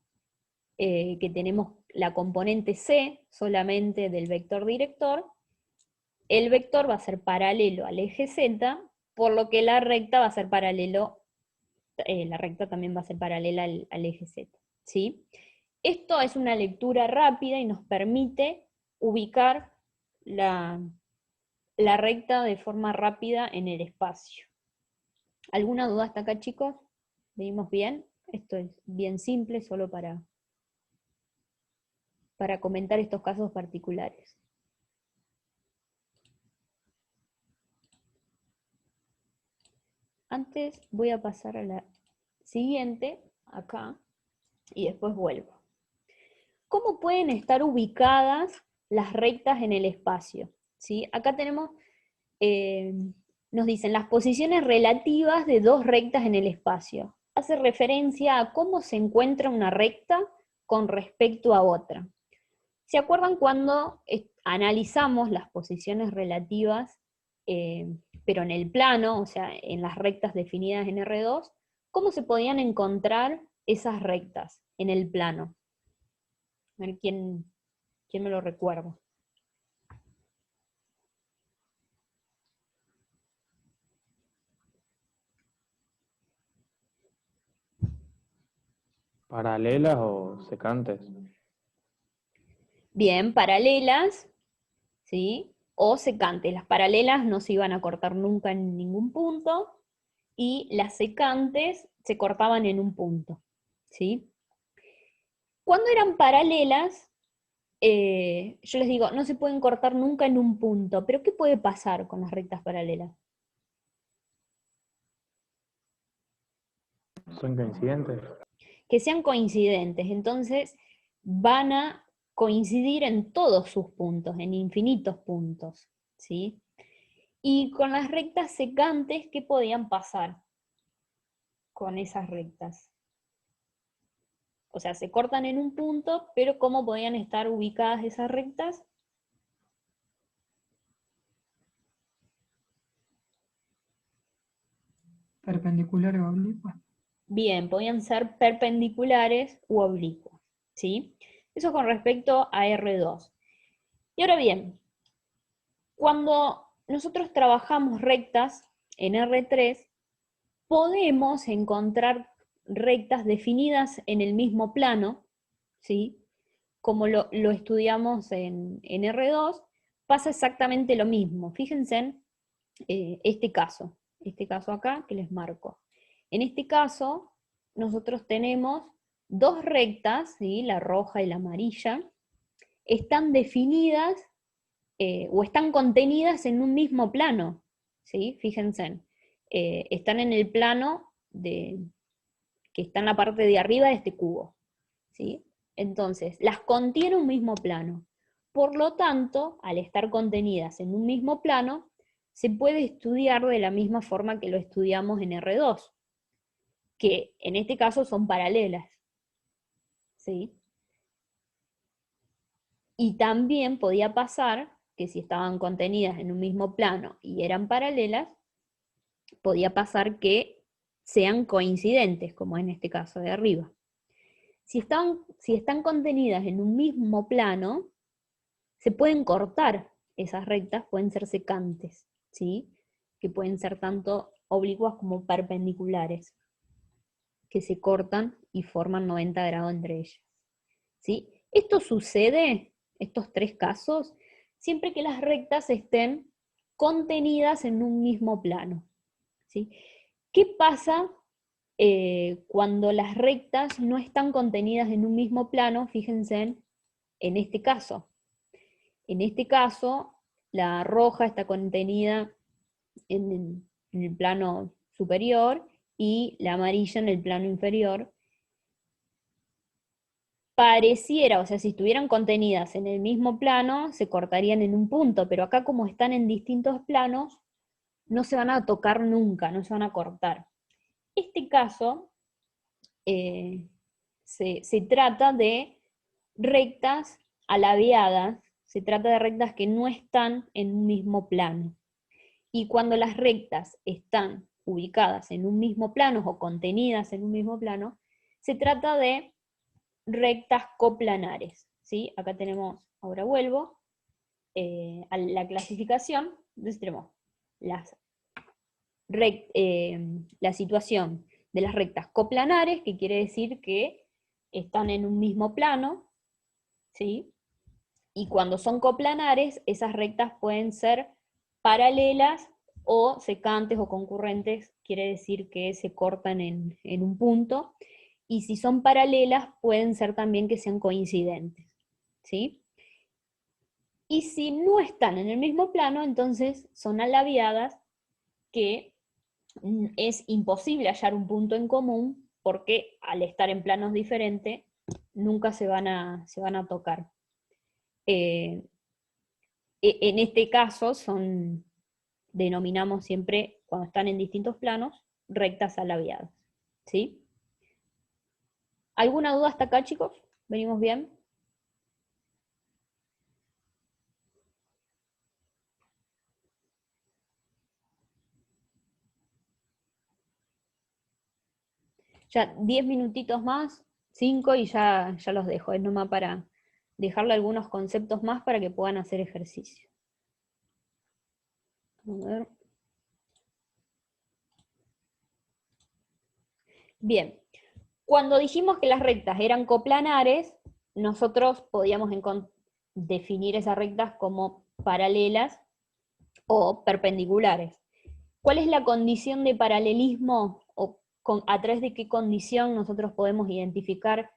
que tenemos la componente C solamente del vector director, el vector va a ser paralelo al eje Z, por lo que la recta va a ser paralelo, la recta también va a ser paralela al eje Z, ¿sí? Esto es una lectura rápida y nos permite ubicar la recta de forma rápida en el espacio. ¿Alguna duda hasta acá, chicos? ¿Venimos bien? Esto es bien simple, solo para comentar estos casos particulares. Antes voy a pasar a la siguiente, acá, y después vuelvo. ¿Cómo pueden estar ubicadas las rectas en el espacio? ¿Sí? Acá tenemos, nos dicen las posiciones relativas de dos rectas en el espacio. Hace referencia a cómo se encuentra una recta con respecto a otra. ¿Se acuerdan cuando analizamos las posiciones relativas, pero en el plano, o sea, en las rectas definidas en R2, cómo se podían encontrar esas rectas en el plano? A ver, ¿quién me lo recuerda? ¿Paralelas o secantes? Bien, paralelas, ¿sí? O secantes. Las paralelas no se iban a cortar nunca en ningún punto, y las secantes se cortaban en un punto, ¿sí? Cuando eran paralelas, yo les digo, no se pueden cortar nunca en un punto, pero ¿qué puede pasar con las rectas paralelas? ¿Son coincidentes? Que sean coincidentes, entonces van a coincidir en todos sus puntos, en infinitos puntos, ¿sí? Y con las rectas secantes, ¿qué podían pasar con esas rectas? O sea, se cortan en un punto, pero ¿cómo podían estar ubicadas esas rectas? Perpendicular o oblicua. Bien, podían ser perpendiculares u oblicuas, ¿sí? Eso con respecto a R2. Y ahora bien, cuando nosotros trabajamos rectas en R3, podemos encontrar rectas definidas en el mismo plano, ¿sí? Como lo estudiamos en R2, pasa exactamente lo mismo. Fíjense en este caso acá que les marco. En este caso, nosotros tenemos dos rectas, ¿sí? La roja y la amarilla, están definidas o están contenidas en un mismo plano, ¿sí? Fíjense, están en el plano que está en la parte de arriba de este cubo, ¿sí? Entonces, las contiene un mismo plano. Por lo tanto, al estar contenidas en un mismo plano, se puede estudiar de la misma forma que lo estudiamos en R2, que en este caso son paralelas, ¿sí? Y también podía pasar que si estaban contenidas en un mismo plano y eran paralelas, podía pasar que sean coincidentes, como en este caso de arriba. Si están contenidas en un mismo plano, se pueden cortar esas rectas, pueden ser secantes, ¿sí? Que pueden ser tanto oblicuas como perpendiculares, que se cortan y forman 90 grados entre ellas, ¿sí? Esto sucede, estos tres casos, siempre que las rectas estén contenidas en un mismo plano, ¿sí? ¿Qué pasa cuando las rectas no están contenidas en un mismo plano? Fíjense en este caso. En este caso, la roja está contenida en el plano superior y la amarilla en el plano inferior. Pareciera, o sea, si estuvieran contenidas en el mismo plano, se cortarían en un punto, pero acá como están en distintos planos, no se van a tocar nunca, no se van a cortar. Este caso se trata de rectas alabeadas, se trata de rectas que no están en un mismo plano. Y cuando las rectas están ubicadas en un mismo plano o contenidas en un mismo plano, se trata de rectas coplanares, ¿sí? Acá tenemos, ahora vuelvo a la clasificación. Entonces tenemos la situación de las rectas coplanares, que quiere decir que están en un mismo plano, ¿sí? Y cuando son coplanares, esas rectas pueden ser paralelas o secantes o concurrentes, quiere decir que se cortan en un punto. Y si son paralelas, pueden ser también que sean coincidentes, ¿sí? Y si no están en el mismo plano, entonces son alabiadas, que es imposible hallar un punto en común, porque al estar en planos diferentes, nunca se van a tocar. En este caso denominamos siempre, cuando están en distintos planos, rectas alabiadas, ¿sí? ¿Alguna duda hasta acá, chicos? ¿Venimos bien? Ya 10 minutitos más, 5 y ya los dejo. Es nomás para dejarle algunos conceptos más para que puedan hacer ejercicio. A ver. Bien, cuando dijimos que las rectas eran coplanares, nosotros podíamos definir esas rectas como paralelas o perpendiculares. ¿Cuál es la condición de paralelismo, o a través de qué condición nosotros podemos identificar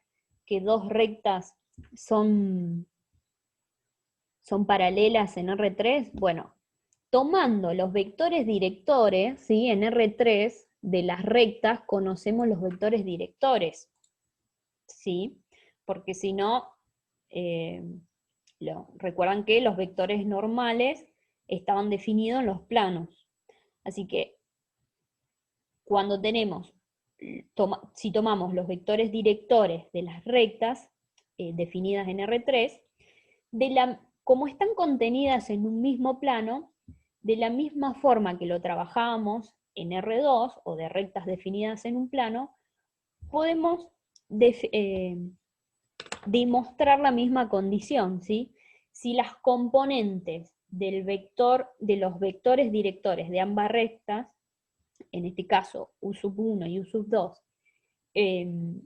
que dos rectas son paralelas en R3? Bueno, tomando los vectores directores, ¿sí? En R3 de las rectas conocemos los vectores directores, ¿sí? Porque si no, recuerdan que los vectores normales estaban definidos en los planos. Así que cuando si tomamos los vectores directores de las rectas definidas en R3, como están contenidas en un mismo plano, de la misma forma que lo trabajábamos en R2, o de rectas definidas en un plano, podemos demostrar la misma condición, ¿sí? Si las componentes de los vectores directores de ambas rectas, en este caso U1 y U2, en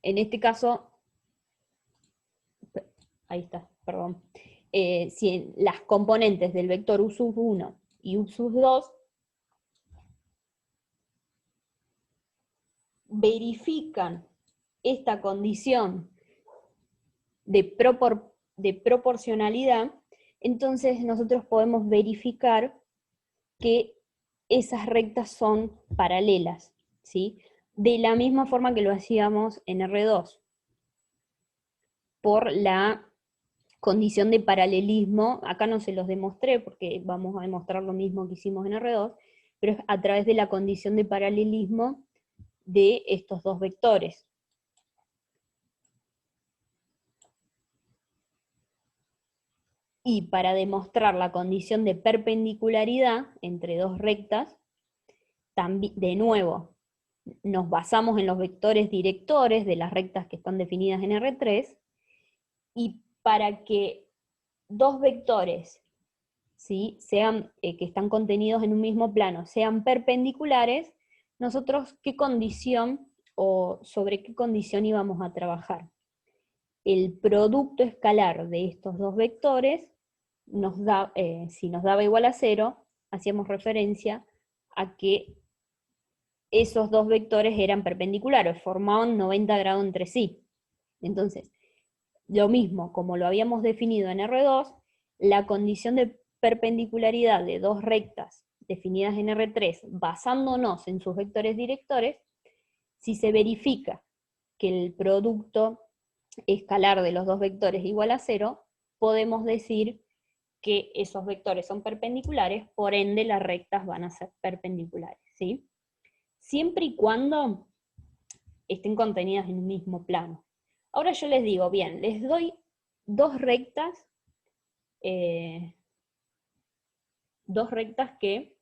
este caso, ahí está, perdón, si las componentes del vector U1 y U2 verifican esta condición de proporcionalidad, entonces nosotros podemos verificar que esas rectas son paralelas, ¿sí? De la misma forma que lo hacíamos en R2, por la condición de paralelismo. Acá no se los demostré porque vamos a demostrar lo mismo que hicimos en R2, pero es a través de la condición de paralelismo de estos dos vectores. Y para demostrar la condición de perpendicularidad entre dos rectas, de nuevo, nos basamos en los vectores directores de las rectas que están definidas en R3, y para que dos vectores, ¿sí? Que están contenidos en un mismo plano sean perpendiculares, nosotros ¿qué condición o sobre qué condición íbamos a trabajar? El producto escalar de estos dos vectores si nos daba igual a 0, hacíamos referencia a que esos dos vectores eran perpendiculares, formaban 90 grados entre sí. Entonces, lo mismo, como lo habíamos definido en R2, la condición de perpendicularidad de dos rectas definidas en R3, basándonos en sus vectores directores, si se verifica que el producto escalar de los dos vectores es igual a 0, podemos decir que esos vectores son perpendiculares, por ende las rectas van a ser perpendiculares, ¿sí? Siempre y cuando estén contenidas en un mismo plano. Ahora yo les digo, bien, les doy dos rectas que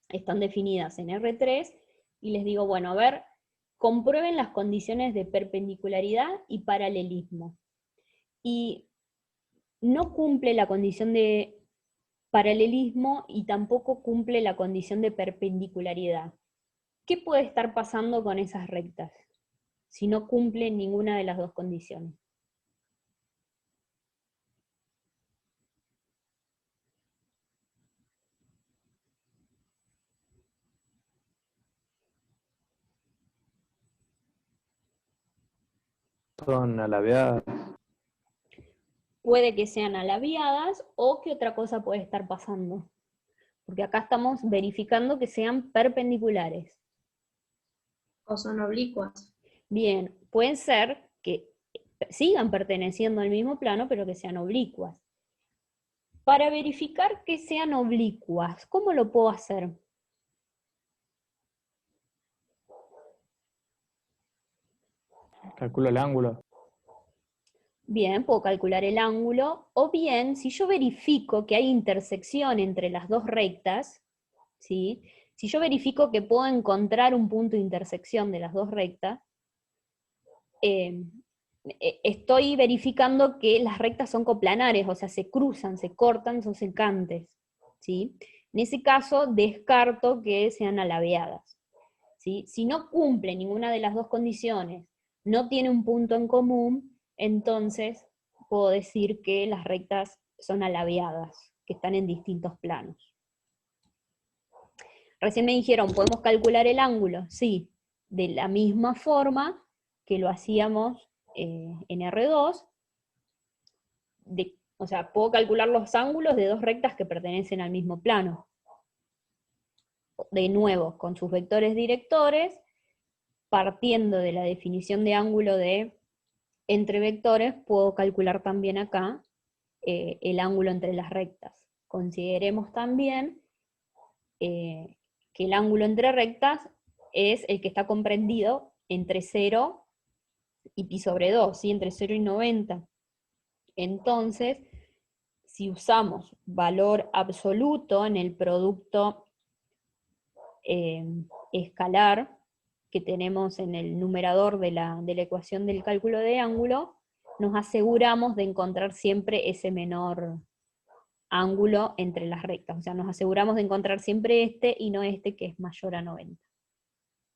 están definidas en R3, y les digo, bueno, a ver, comprueben las condiciones de perpendicularidad y paralelismo. Y no cumple la condición de paralelismo y tampoco cumple la condición de perpendicularidad. ¿Qué puede estar pasando con esas rectas si no cumplen ninguna de las dos condiciones? Son alabeadas. Puede que sean alabiadas, o ¿qué otra cosa puede estar pasando? Porque acá estamos verificando que sean perpendiculares. O son oblicuas. Bien, pueden ser que sigan perteneciendo al mismo plano, pero que sean oblicuas. Para verificar que sean oblicuas, ¿cómo lo puedo hacer? Calculo el ángulo. Bien, puedo calcular el ángulo, o bien, si yo verifico que hay intersección entre las dos rectas, ¿sí? Si yo verifico que puedo encontrar un punto de intersección de las dos rectas, estoy verificando que las rectas son coplanares, o sea, se cruzan, se cortan, son secantes, ¿sí? En ese caso, descarto que sean alabeadas, ¿sí? Si no cumple ninguna de las dos condiciones, no tiene un punto en común, entonces puedo decir que las rectas son alabeadas, que están en distintos planos. Recién me dijeron, ¿podemos calcular el ángulo? Sí, de la misma forma que lo hacíamos en R2, o sea, puedo calcular los ángulos de dos rectas que pertenecen al mismo plano. De nuevo, con sus vectores directores, partiendo de la definición de ángulo entre vectores, puedo calcular también acá el ángulo entre las rectas. Consideremos también que el ángulo entre rectas es el que está comprendido entre 0 y pi sobre 2, ¿sí? Entre 0 y 90. Entonces, si usamos valor absoluto en el producto escalar que tenemos en el numerador de la ecuación del cálculo de ángulo, nos aseguramos de encontrar siempre ese menor ángulo entre las rectas. O sea, nos aseguramos de encontrar siempre este y no este que es mayor a 90.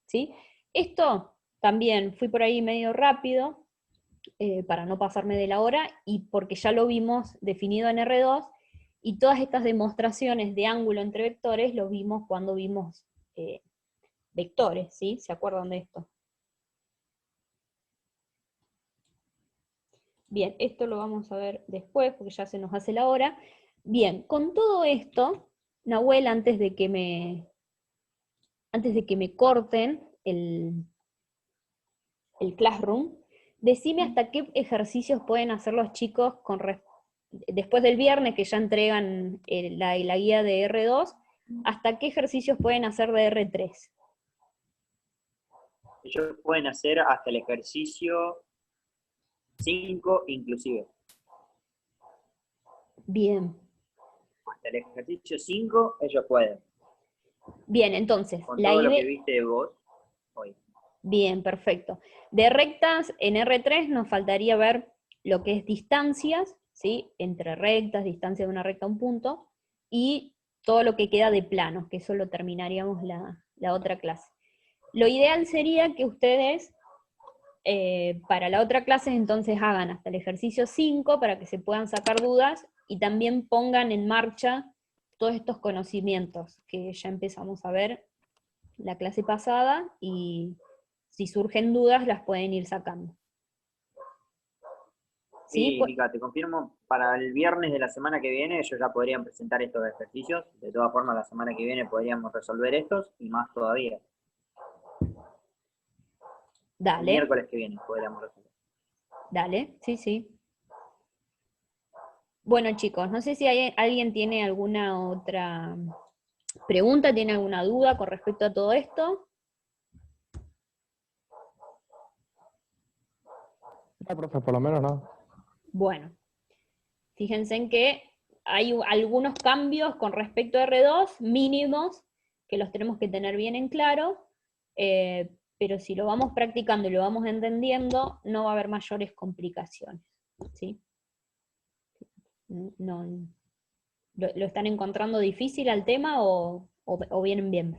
¿Sí? Esto también fui por ahí medio rápido, para no pasarme de la hora, y porque ya lo vimos definido en R2, y todas estas demostraciones de ángulo entre vectores lo vimos cuando vimos vectores, ¿sí? ¿Se acuerdan de esto? Bien, esto lo vamos a ver después, porque ya se nos hace la hora. Bien, con todo esto, Nahuel, antes de que me corten el Classroom, decime hasta qué ejercicios pueden hacer los chicos después del viernes, que ya entregan la guía de R2, hasta qué ejercicios pueden hacer de R3. Ellos pueden hacer hasta el ejercicio 5 inclusive. Bien. Hasta el ejercicio 5 ellos pueden. Bien, entonces, con todo lo que viste de vos hoy. Bien, perfecto. De rectas, en R3 nos faltaría ver lo que es distancias, ¿sí? Entre rectas, distancia de una recta a un punto, y todo lo que queda de planos, que eso lo terminaríamos la otra clase. Lo ideal sería que ustedes, para la otra clase, entonces hagan hasta el ejercicio 5 para que se puedan sacar dudas, y también pongan en marcha todos estos conocimientos que ya empezamos a ver la clase pasada, y si surgen dudas las pueden ir sacando. Sí, Mica, te confirmo, para el viernes de la semana que viene ellos ya podrían presentar estos ejercicios. De todas formas, la semana que viene podríamos resolver estos y más todavía. Dale. El miércoles que viene podríamos resolver. Dale, sí, sí. Bueno, chicos, no sé si alguien tiene alguna otra pregunta, tiene alguna duda con respecto a todo esto. profe, por lo menos no. Bueno, fíjense en que hay algunos cambios con respecto a R2 mínimos que los tenemos que tener bien en claro, pero si lo vamos practicando y lo vamos entendiendo, no va a haber mayores complicaciones, ¿sí? No, ¿lo están encontrando difícil al tema o vienen bien?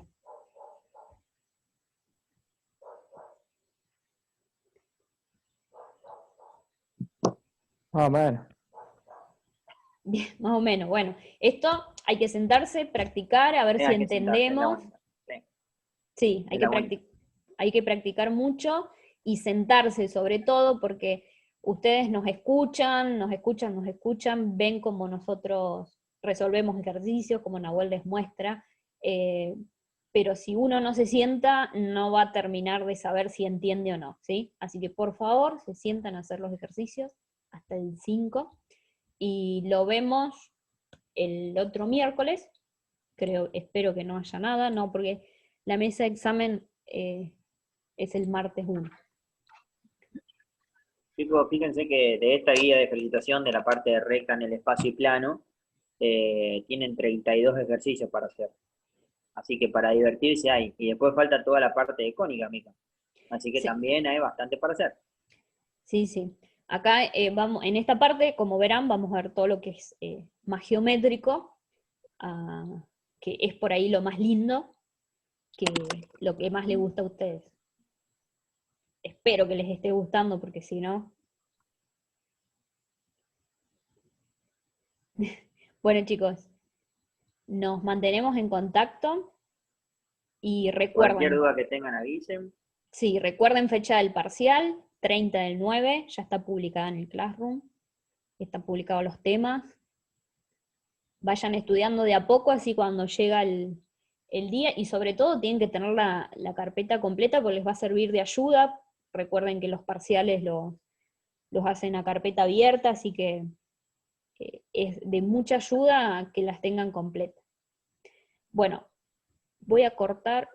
Más o menos. Bien, más o menos. Bueno, esto hay que sentarse, practicar, a ver si Hay que sentarse, es la entendemos. única. Sí. Sí, Es la única. hay que practicar mucho y sentarse sobre todo porque ustedes nos escuchan, ven cómo nosotros resolvemos ejercicios, como Nahuel les muestra, pero si uno no se sienta, no va a terminar de saber si entiende o no, ¿sí? Así que por favor, se sientan a hacer los ejercicios hasta el 5 y lo vemos el otro miércoles, espero que no haya nada, no, porque la mesa de examen es el martes 1. Chicos, fíjense que de esta guía de felicitación de la parte de recta en el espacio y plano, tienen 32 ejercicios para hacer. Así que para divertirse hay. Y después falta toda la parte de cónica, Mica. Así que Sí. también hay bastante para hacer. Sí, sí. Acá vamos, en esta parte, como verán, vamos a ver todo lo que es más geométrico, que es por ahí lo más lindo, que lo que más les gusta a ustedes. Espero que les esté gustando, porque si no... Bueno, chicos, nos mantenemos en contacto y Cualquier recuerden, duda que tengan, avisen. sí, recuerden fecha del parcial, 30/9, ya está publicada en el Classroom, están publicados los temas. Vayan estudiando de a poco, así cuando llega el día, y sobre todo tienen que tener la carpeta completa porque les va a servir de ayuda. Recuerden que los parciales los hacen a carpeta abierta, así que es de mucha ayuda que las tengan completas. Bueno, voy a cortar